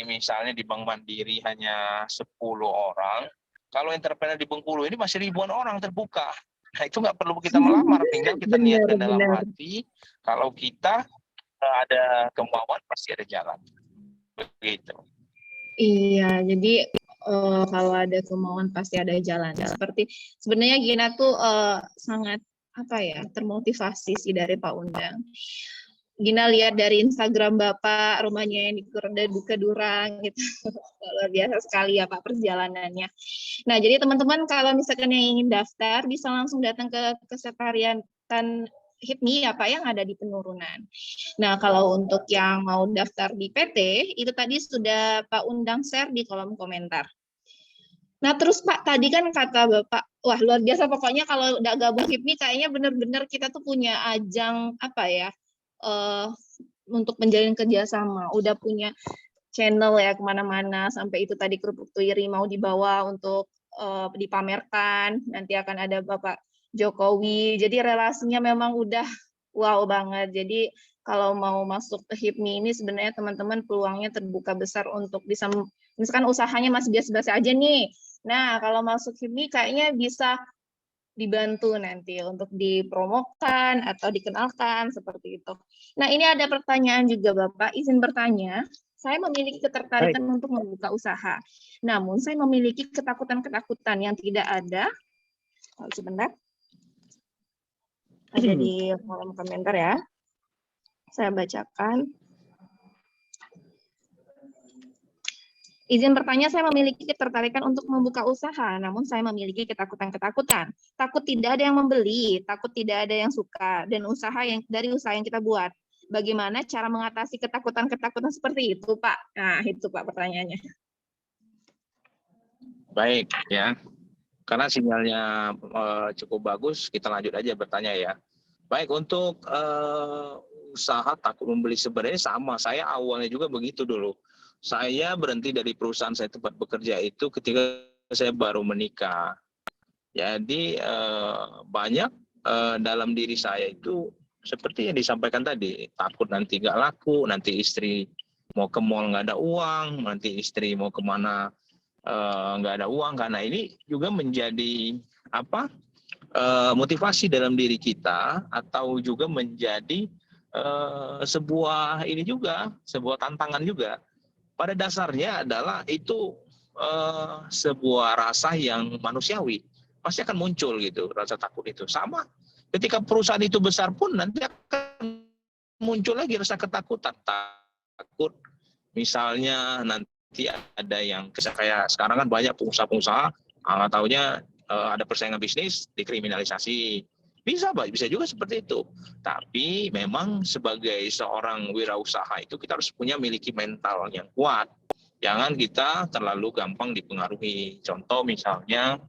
misalnya di Bank Mandiri hanya 10 orang, kalau entrepreneur di Bengkulu ini masih ribuan orang terbuka. Nah, itu nggak perlu kita melamar, tinggal kita niatkan dalam
Benar.
hati. Kalau kita ada kemauan, pasti ada jalan. Begitu.
Iya, jadi kalau ada kemauan pasti ada jalan. Seperti sebenarnya Gina tuh sangat termotivasi sih dari Pak Undang. Gina lihat dari Instagram Bapak, rumahnya yang di Kedurang gitu. Luar biasa sekali ya Pak perjalanannya. Nah, jadi teman-teman kalau misalkan yang ingin daftar bisa langsung datang ke Sekretariatan HIPMI ya Pak yang ada di Penurunan. Nah, kalau untuk yang mau daftar di PT, itu tadi sudah Pak Undang share di kolom komentar. Nah, terus Pak, tadi kan kata Bapak, wah luar biasa pokoknya kalau udah gabung HIPMI kayaknya benar-benar kita tuh punya ajang untuk menjalin kerjasama. Udah punya channel ya kemana-mana, sampai itu tadi kerupuk tuiri mau dibawa untuk dipamerkan, nanti akan ada Bapak Jokowi, jadi relasinya memang udah wow banget. Jadi kalau mau masuk ke HIPMI ini sebenarnya teman-teman peluangnya terbuka besar untuk bisa, misalkan usahanya masih biasa-biasa aja nih, nah kalau masuk HIPMI kayaknya bisa dibantu nanti untuk dipromokan atau dikenalkan seperti itu. Nah ini ada pertanyaan juga Bapak, izin bertanya. Saya memiliki ketertarikan untuk membuka usaha, namun saya memiliki ketakutan-ketakutan yang tidak ada. Sebentar, ada di kolom komentar ya. Saya bacakan. Izin bertanya, saya memiliki ketertarikan untuk membuka usaha, namun saya memiliki ketakutan-ketakutan. Takut tidak ada yang membeli, takut tidak ada yang suka, dan usaha yang kita buat. Bagaimana cara mengatasi ketakutan-ketakutan seperti itu, Pak? Nah, itu Pak pertanyaannya.
Baik, ya. Karena sinyalnya cukup bagus, kita lanjut aja bertanya ya. Baik, untuk usaha takut membeli sebenarnya sama. Saya awalnya juga begitu dulu. Saya berhenti dari perusahaan saya tempat bekerja itu ketika saya baru menikah. Jadi banyak dalam diri saya itu seperti yang disampaikan tadi, takut nanti nggak laku, nanti istri mau ke mall nggak ada uang, nanti istri mau kemana nggak ada uang. Karena ini juga menjadi motivasi dalam diri kita, atau juga menjadi sebuah tantangan juga. Pada dasarnya adalah itu sebuah rasa yang manusiawi, pasti akan muncul gitu rasa takut itu. Sama ketika perusahaan itu besar pun nanti akan muncul lagi rasa ketakutan, takut misalnya nanti ada yang kayak sekarang kan banyak pengusaha-pengusaha taunya ada persaingan bisnis dikriminalisasi. Bisa juga seperti itu. Tapi memang sebagai seorang wirausaha itu kita harus miliki mental yang kuat. Jangan kita terlalu gampang dipengaruhi. Contoh misalnya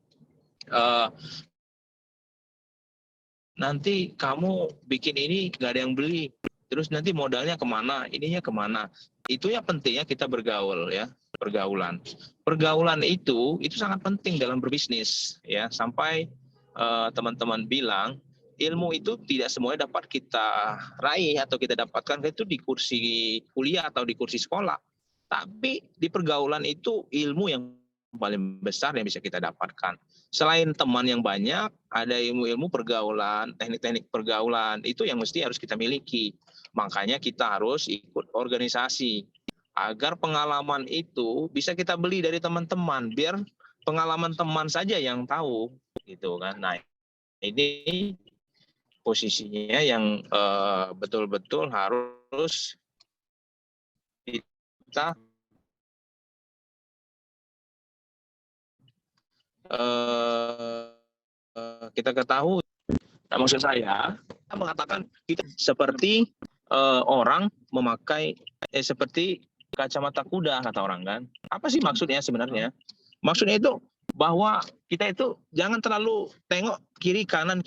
nanti kamu bikin ini nggak ada yang beli, terus nanti modalnya kemana, ininya kemana. Itu ya pentingnya kita bergaul ya, pergaulan itu sangat penting dalam berbisnis ya. Sampai teman-teman bilang ilmu itu tidak semuanya dapat kita raih atau kita dapatkan itu di kursi kuliah atau di kursi sekolah, tapi di pergaulan itu ilmu yang paling besar yang bisa kita dapatkan. Selain teman yang banyak, ada ilmu-ilmu pergaulan, teknik-teknik pergaulan, itu yang mesti harus kita miliki. Makanya kita harus ikut organisasi, agar pengalaman itu bisa kita beli dari teman-teman, biar pengalaman teman saja yang tahu, gitu kan. Nah, ini posisinya yang betul-betul harus kita ketahui. Nah, maksud saya mengatakan kita seperti orang memakai seperti kacamata kuda, kata orang kan. Apa sih maksudnya sebenarnya? Maksudnya itu bahwa kita itu jangan terlalu tengok kiri kanan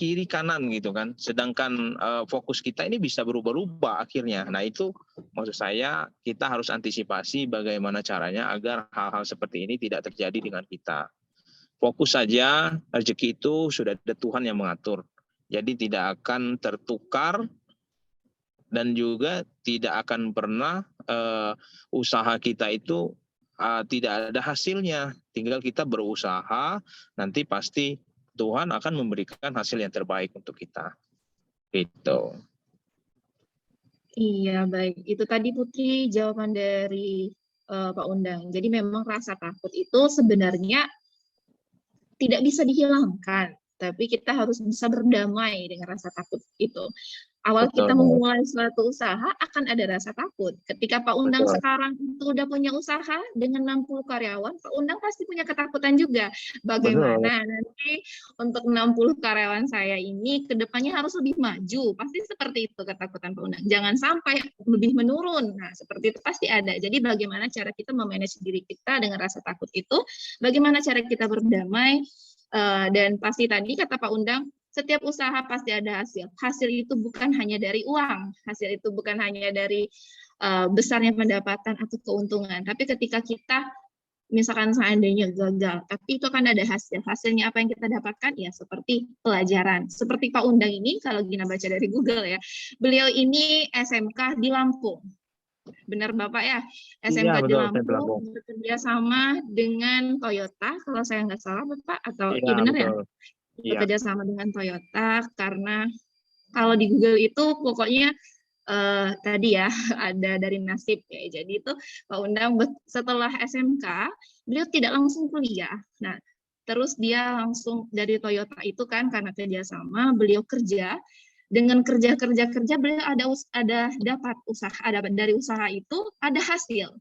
gitu kan. Sedangkan fokus kita ini bisa berubah-ubah akhirnya. Nah, itu maksud saya kita harus antisipasi bagaimana caranya agar hal-hal seperti ini tidak terjadi dengan kita. Fokus saja, rezeki itu sudah ada Tuhan yang mengatur. Jadi tidak akan tertukar dan juga tidak akan pernah usaha kita itu tidak ada hasilnya. Tinggal kita berusaha, nanti pasti Tuhan akan memberikan hasil yang terbaik untuk kita. Gitu.
Iya, baik. Itu tadi Putri jawaban dari Pak Undang. Jadi memang rasa takut itu sebenarnya tidak bisa dihilangkan, tapi kita harus bisa berdamai dengan rasa takut itu. Awal kita memulai suatu usaha akan ada rasa takut. Ketika Pak Undang sekarang itu udah punya usaha dengan 60 karyawan, Pak Undang pasti punya ketakutan juga. Bagaimana nanti untuk 60 karyawan saya ini ke depannya harus lebih maju. Pasti seperti itu ketakutan Pak Undang. Jangan sampai lebih menurun. Nah, seperti itu pasti ada. Jadi bagaimana cara kita memanage diri kita dengan rasa takut itu, bagaimana cara kita berdamai, dan pasti tadi kata Pak Undang, setiap usaha pasti ada hasil. Hasil itu bukan hanya dari uang, hasil itu bukan hanya dari besarnya pendapatan atau keuntungan. Tapi ketika kita misalkan seandainya gagal, tapi itu kan ada hasil. Hasilnya apa yang kita dapatkan? Ya seperti pelajaran. Seperti Pak Undang ini, kalau Gina baca dari Google ya, beliau ini SMK di Lampung. Benar Bapak ya? SMK di Lampung bekerja sama dengan Toyota, kalau saya nggak salah Bapak, atau iya benar ya? Bekerja sama dengan Toyota, karena kalau di Google itu pokoknya tadi ya ada dari nasib ya. Jadi itu Pak Undang setelah SMK beliau tidak langsung kuliah. Nah, terus dia langsung dari Toyota itu kan karena kerjasama beliau kerja. Dengan kerja beliau ada dapat usaha, dari usaha itu ada hasil.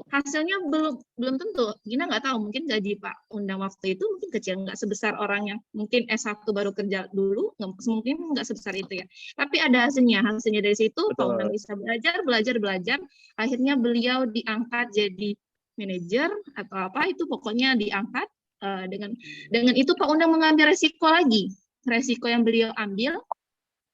Hasilnya belum tentu, Gina nggak tahu, mungkin gaji Pak Undang waktu itu mungkin kecil, nggak sebesar orang yang mungkin S1 baru kerja dulu, mungkin nggak sebesar itu ya. Tapi ada hasilnya dari situ Pak Undang bisa belajar, akhirnya beliau diangkat jadi manajer atau apa itu, pokoknya diangkat. Dengan itu Pak Undang mengambil resiko lagi. Resiko yang beliau ambil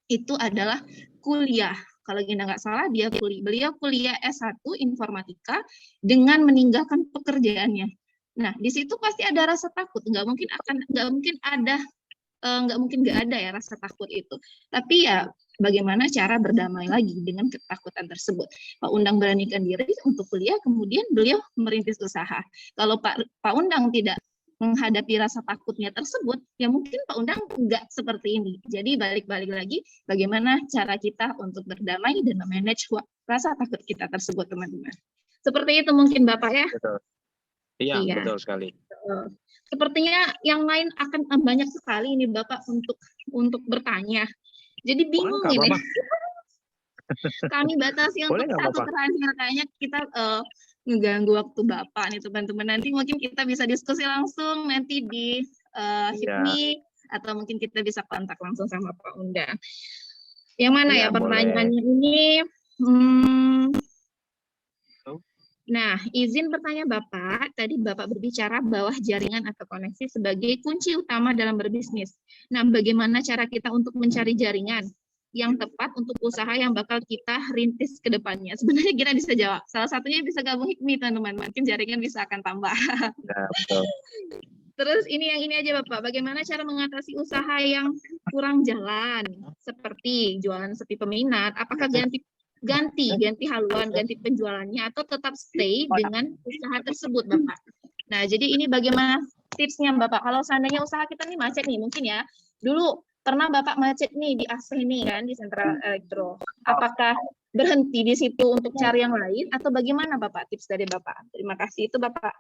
itu adalah kuliah. Kalau Gina nggak salah, beliau kuliah S1 informatika dengan meninggalkan pekerjaannya. Nah, di situ pasti ada rasa takut. Nggak mungkin nggak ada ya rasa takut itu. Tapi ya bagaimana cara berdamai lagi dengan ketakutan tersebut. Pak Undang beranikan diri untuk kuliah, kemudian beliau merintis usaha. Kalau Pak Undang tidak menghadapi rasa takutnya tersebut, ya mungkin Pak Undang nggak seperti ini. Jadi balik-balik lagi, bagaimana cara kita untuk berdamai dan memanage rasa takut kita tersebut, teman-teman. Seperti itu mungkin Bapak ya?
Betul. Iya, betul sekali.
Sepertinya yang lain akan banyak sekali ini Bapak untuk bertanya. Jadi bingung ini. Kami batasi untuk satu terakhir, kayaknya kita ngeganggu waktu Bapak nih teman-teman. Nanti mungkin kita bisa diskusi langsung nanti di HIPMI, atau mungkin kita bisa kontak langsung sama Pak Undang. Yang mana ya pertanyaannya ini? Nah, izin bertanya Bapak, tadi Bapak berbicara bahwa jaringan atau koneksi sebagai kunci utama dalam berbisnis. Nah, bagaimana cara kita untuk mencari jaringan yang tepat untuk usaha yang bakal kita rintis ke depannya? Sebenarnya kita bisa jawab. Salah satunya bisa gabung HIPMI, teman-teman. Mungkin jaringan bisa akan tambah.
Ya, betul.
Terus ini aja Bapak, bagaimana cara mengatasi usaha yang kurang jalan? Seperti jualan sepi peminat, apakah ganti haluan, ganti penjualannya, atau tetap stay dengan usaha tersebut, Bapak? Nah, jadi ini bagaimana tipsnya, Bapak? Kalau seandainya usaha kita nih macet nih, mungkin ya, dulu pernah Bapak macet nih di AC nih kan, di Sentral Elektro. Apakah berhenti di situ untuk cari yang lain, atau bagaimana Bapak tips dari Bapak? Terima kasih, itu Bapak.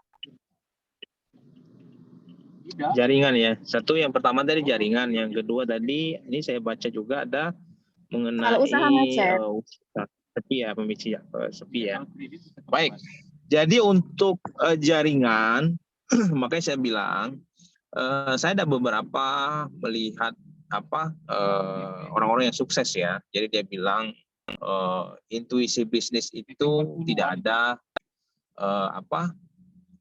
Jaringan ya. Satu, yang pertama dari jaringan, yang kedua tadi ini saya baca juga ada mengenai
usaha macet.
Sepi ya. Baik. Jadi untuk jaringan, makanya saya bilang saya ada beberapa melihat orang-orang yang sukses ya. Jadi dia bilang intuisi bisnis itu tidak ada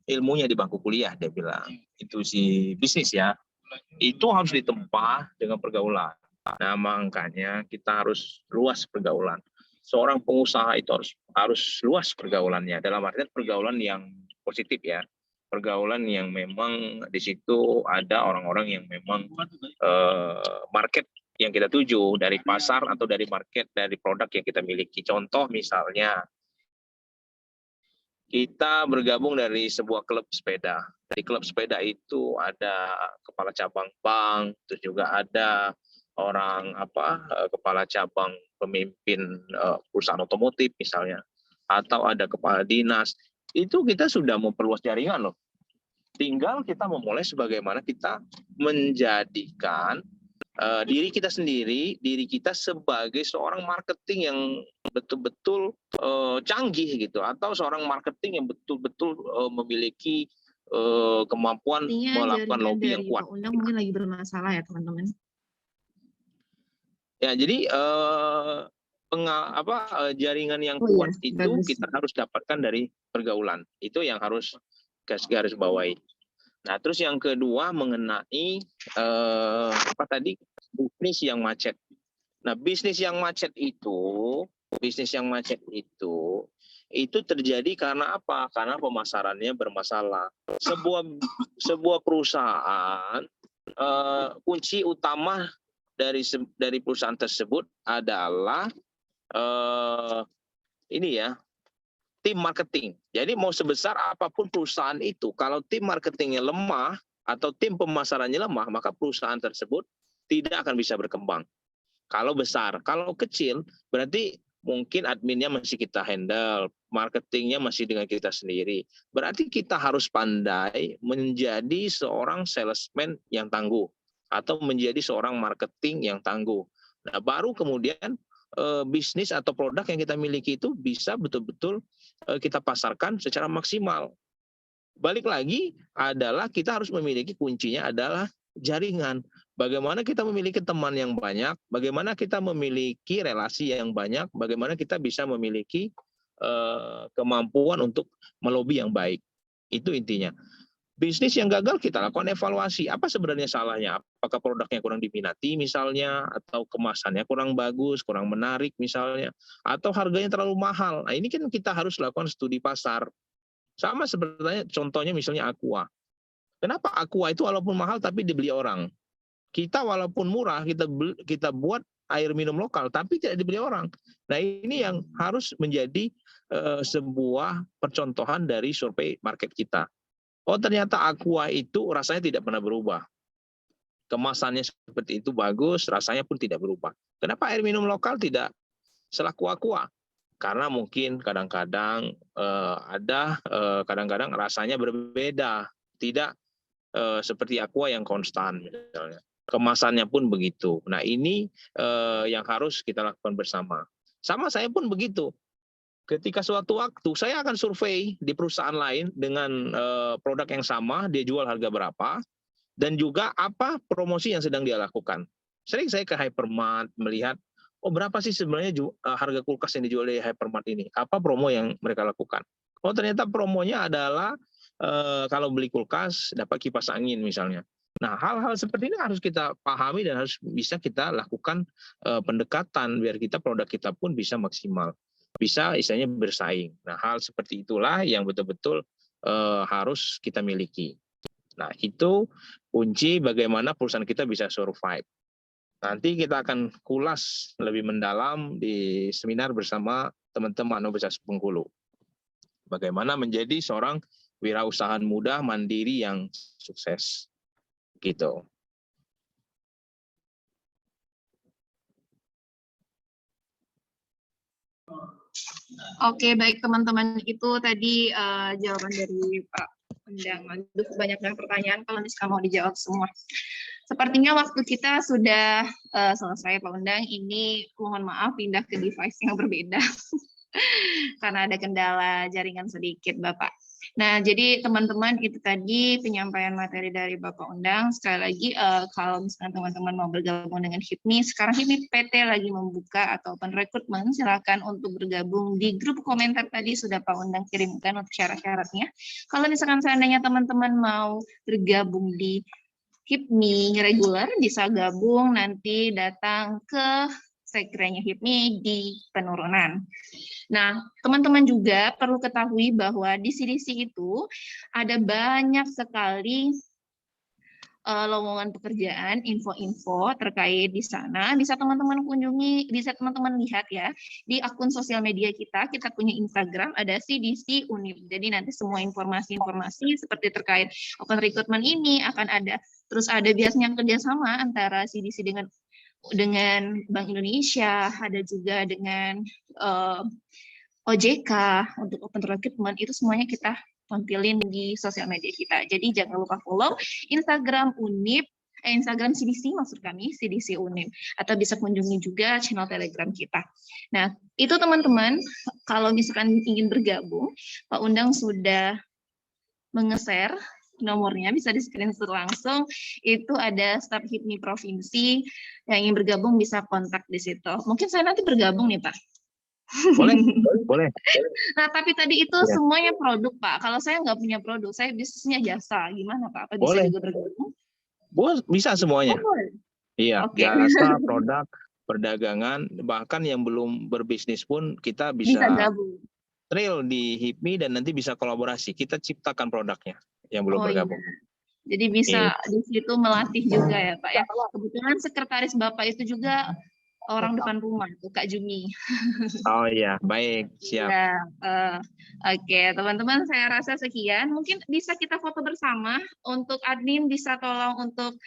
ilmunya di bangku kuliah, dia bilang. Intuisi bisnis ya, itu harus ditempa dengan pergaulan. Nah, makanya kita harus luas pergaulan. Seorang pengusaha itu harus luas pergaulannya, dalam artian pergaulan yang positif ya. Pergaulan yang memang di situ ada orang-orang yang memang market yang kita tuju, dari pasar atau dari market, dari produk yang kita miliki. Contoh misalnya, kita bergabung dari sebuah klub sepeda. Di klub sepeda itu ada kepala cabang bank, terus juga ada orang kepala cabang pemimpin perusahaan otomotif misalnya, atau ada kepala dinas. Itu kita sudah memperluas jaringan loh. Tinggal kita memulai sebagaimana kita menjadikan diri kita sendiri, diri kita sebagai seorang marketing yang betul-betul canggih gitu, atau seorang marketing yang betul-betul memiliki kemampuan melakukan lobby yang kuat.
Pak Undang mungkin lagi bermasalah ya teman-teman.
Ya, jadi jaringan yang kuat itu
bagus.
kita harus dapatkan dari pergaulan. Itu yang harus garis bawahi. Nah, terus yang kedua mengenai bisnis yang macet. Nah, bisnis yang macet itu terjadi karena apa? Karena pemasarannya bermasalah. Sebuah perusahaan, kunci utama dari perusahaan tersebut adalah tim marketing. Jadi mau sebesar apapun perusahaan itu, kalau tim marketingnya lemah atau tim pemasarannya lemah, maka perusahaan tersebut tidak akan bisa berkembang. Kalau besar, kalau kecil, berarti mungkin adminnya masih kita handle, marketingnya masih dengan kita sendiri. Berarti kita harus pandai menjadi seorang salesman yang tangguh, atau menjadi seorang marketing yang tangguh. Nah, baru kemudian bisnis atau produk yang kita miliki itu bisa betul-betul kita pasarkan secara maksimal. Balik lagi adalah kita harus memiliki kuncinya adalah jaringan. Bagaimana kita memiliki teman yang banyak, bagaimana kita memiliki relasi yang banyak, bagaimana kita bisa memiliki kemampuan untuk melobi yang baik. Itu intinya. Bisnis yang gagal kita lakukan evaluasi. Apa sebenarnya salahnya? Apakah produknya kurang diminati misalnya, atau kemasannya kurang bagus, kurang menarik misalnya, atau harganya terlalu mahal. Nah, ini kan kita harus lakukan studi pasar. Sama sebenarnya contohnya misalnya Aqua. Kenapa Aqua itu walaupun mahal tapi dibeli orang? Kita walaupun murah kita buat air minum lokal tapi tidak dibeli orang. Nah, ini yang harus menjadi sebuah percontohan dari survei market kita. Oh, ternyata Aqua itu rasanya tidak pernah berubah. Kemasannya seperti itu bagus, rasanya pun tidak berubah. Kenapa air minum lokal tidak selaku Aqua? Karena mungkin kadang-kadang kadang-kadang rasanya berbeda, tidak seperti Aqua yang konstan misalnya. Kemasannya pun begitu. Nah, ini yang harus kita lakukan bersama. Sama saya pun begitu. Ketika suatu waktu saya akan survei di perusahaan lain dengan produk yang sama, dia jual harga berapa, dan juga apa promosi yang sedang dia lakukan. Sering saya ke Hypermart melihat, oh berapa sih sebenarnya harga kulkas yang dijual di Hypermart ini? Apa promo yang mereka lakukan? Oh ternyata promonya adalah kalau beli kulkas dapat kipas angin misalnya. Nah, hal-hal seperti ini harus kita pahami dan harus bisa kita lakukan pendekatan biar produk kita pun bisa maksimal. Bisa istilahnya bersaing. Nah, hal seperti itulah yang betul-betul harus kita miliki. Nah, itu kunci bagaimana perusahaan kita bisa survive. Nanti kita akan kulas lebih mendalam di seminar bersama teman-teman Universitas Bengkulu. Bagaimana menjadi seorang wirausahaan muda mandiri yang sukses. Gitu.
Oke, baik teman-teman, itu tadi jawaban dari Pak Undang. Aduh, banyak pertanyaan, kalau misalkan mau dijawab semua. Sepertinya waktu kita sudah selesai, Pak Undang. Ini mohon maaf pindah ke device yang berbeda. Karena ada kendala jaringan sedikit, Bapak. Nah, jadi teman-teman itu tadi penyampaian materi dari Bapak Undang. Sekali lagi, kalau misalkan teman-teman mau bergabung dengan HIPMI, sekarang HIPMI PT lagi membuka atau open recruitment, silakan untuk bergabung di grup komentar tadi sudah Pak Undang kirimkan untuk syarat-syaratnya. Kalau misalkan seandainya teman-teman mau bergabung di HIPMI reguler, bisa gabung nanti datang ke sekretariatnya HIPMI di penurunan. Nah, teman-teman juga perlu ketahui bahwa di CDC itu ada banyak sekali lowongan pekerjaan, info-info terkait di sana, bisa teman-teman kunjungi, bisa teman-teman lihat ya di akun sosial media kita. Kita punya Instagram, ada CDC Unip. Jadi nanti semua informasi-informasi seperti terkait open recruitment ini akan ada. Terus ada biasanya kerjasama antara CDC dengan Bank Indonesia, ada juga dengan OJK untuk open recruitment, itu semuanya kita tampilin di sosial media kita. Jadi jangan lupa follow Instagram Unip, Instagram CDC maksud kami, CDC Unip. Atau bisa kunjungi juga channel Telegram kita. Nah, itu teman-teman, kalau misalkan ingin bergabung, Pak Undang sudah menge-share nomornya, bisa di screenshot langsung. Itu ada staf HIPMI provinsi yang ingin bergabung bisa kontak di situ. Mungkin saya nanti bergabung nih Pak.
Boleh.
Nah, tapi tadi itu semuanya produk, Pak. Kalau saya nggak punya produk, saya bisnisnya jasa. Gimana, Pak? Apa bisa juga bergabung?
Bisa semuanya. Iya,
Oke.
jasa, produk, perdagangan, bahkan yang belum berbisnis pun kita
Bisa gabung.
trail di HIPMI dan nanti bisa kolaborasi. Kita ciptakan produknya yang belum bergabung.
Iya. Jadi bisa di situ melatih juga ya, Pak ya. Kebetulan sekretaris Bapak itu juga orang depan rumah, tuh Kak Jumi.
Oh iya, baik, siap.
Ya, oke, teman-teman, saya rasa sekian. Mungkin bisa kita foto bersama. Untuk admin bisa tolong untuk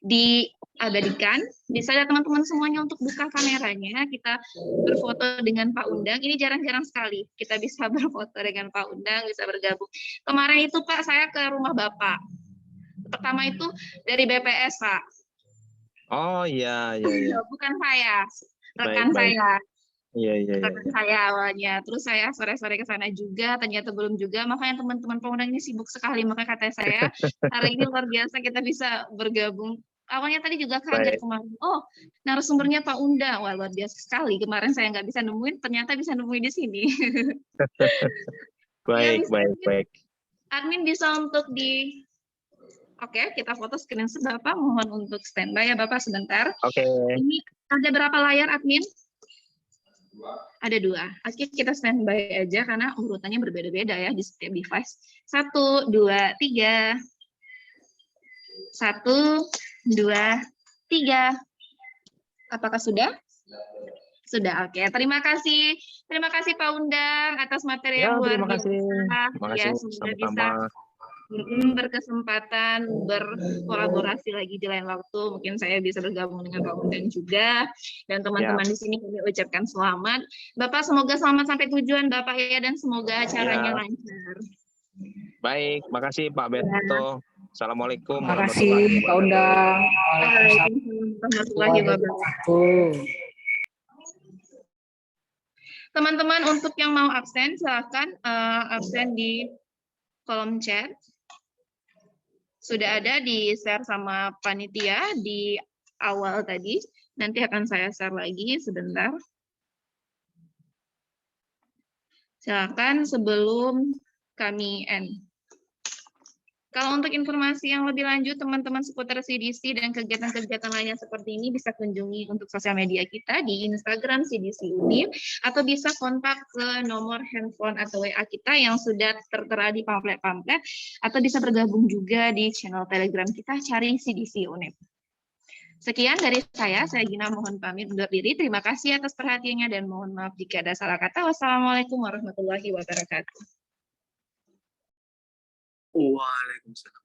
diabadikan. Bisa ya teman-teman semuanya untuk buka kameranya. Kita berfoto dengan Pak Undang. Ini jarang-jarang sekali kita bisa berfoto dengan Pak Undang, bisa bergabung. Kemarin itu Pak, saya ke rumah Bapak. Pertama itu dari BPS, Pak.
Oh iya.
Bukan saya, rekan saya.
Iya.
Rekan saya awalnya. Terus saya sore-sore ke sana juga, ternyata belum juga. Makanya teman-teman pemuda ini sibuk sekali. Maka kata saya, hari ini luar biasa kita bisa bergabung. Awalnya tadi juga kaget kemarin. Oh, narasumbernya Pak Undang. Wah, luar biasa sekali. Kemarin saya nggak bisa nemuin, ternyata bisa nemuin di sini.
Baik.
Admin bisa untuk Oke, kita foto screenshot Bapak. Mohon untuk standby ya Bapak sebentar.
Oke.
Ini ada berapa layar admin? Ada 2. Oke, kita standby aja karena urutannya berbeda-beda ya di setiap device. 1, 2, 3. 1, 2, 3. Apakah sudah? Sudah, oke. Terima kasih Pak Undang atas materi yang luar biasa.
Terima kasih.
Semoga bisa berkesempatan berkolaborasi lagi di lain waktu. Mungkin saya bisa bergabung dengan Pak Undang juga. Dan teman-teman di sini kami ucapkan selamat. Bapak semoga selamat sampai tujuan Bapak ya, dan semoga acaranya lancar.
Baik, makasih Pak Berto. Assalamualaikum
warahmatullahi wabarakatuh. Pak Undang.
Waalaikumsalam warahmatullahi wabarakatuh. Teman-teman untuk yang mau absen silahkan absen di kolom chat. Sudah ada di-share sama panitia di awal tadi. Nanti akan saya share lagi sebentar. Silakan sebelum kami end. Kalau untuk informasi yang lebih lanjut, teman-teman seputar CDC dan kegiatan-kegiatan lainnya seperti ini bisa kunjungi untuk sosial media kita di Instagram CDC Unip, atau bisa kontak ke nomor handphone atau WA kita yang sudah tertera di pamflet-pamflet, atau bisa bergabung juga di channel Telegram kita, cari CDC Unip. Sekian dari saya Gina mohon pamit undur diri. Terima kasih atas perhatiannya dan mohon maaf jika ada salah kata. Wassalamualaikum warahmatullahi wabarakatuh.
Waalaikumsalam.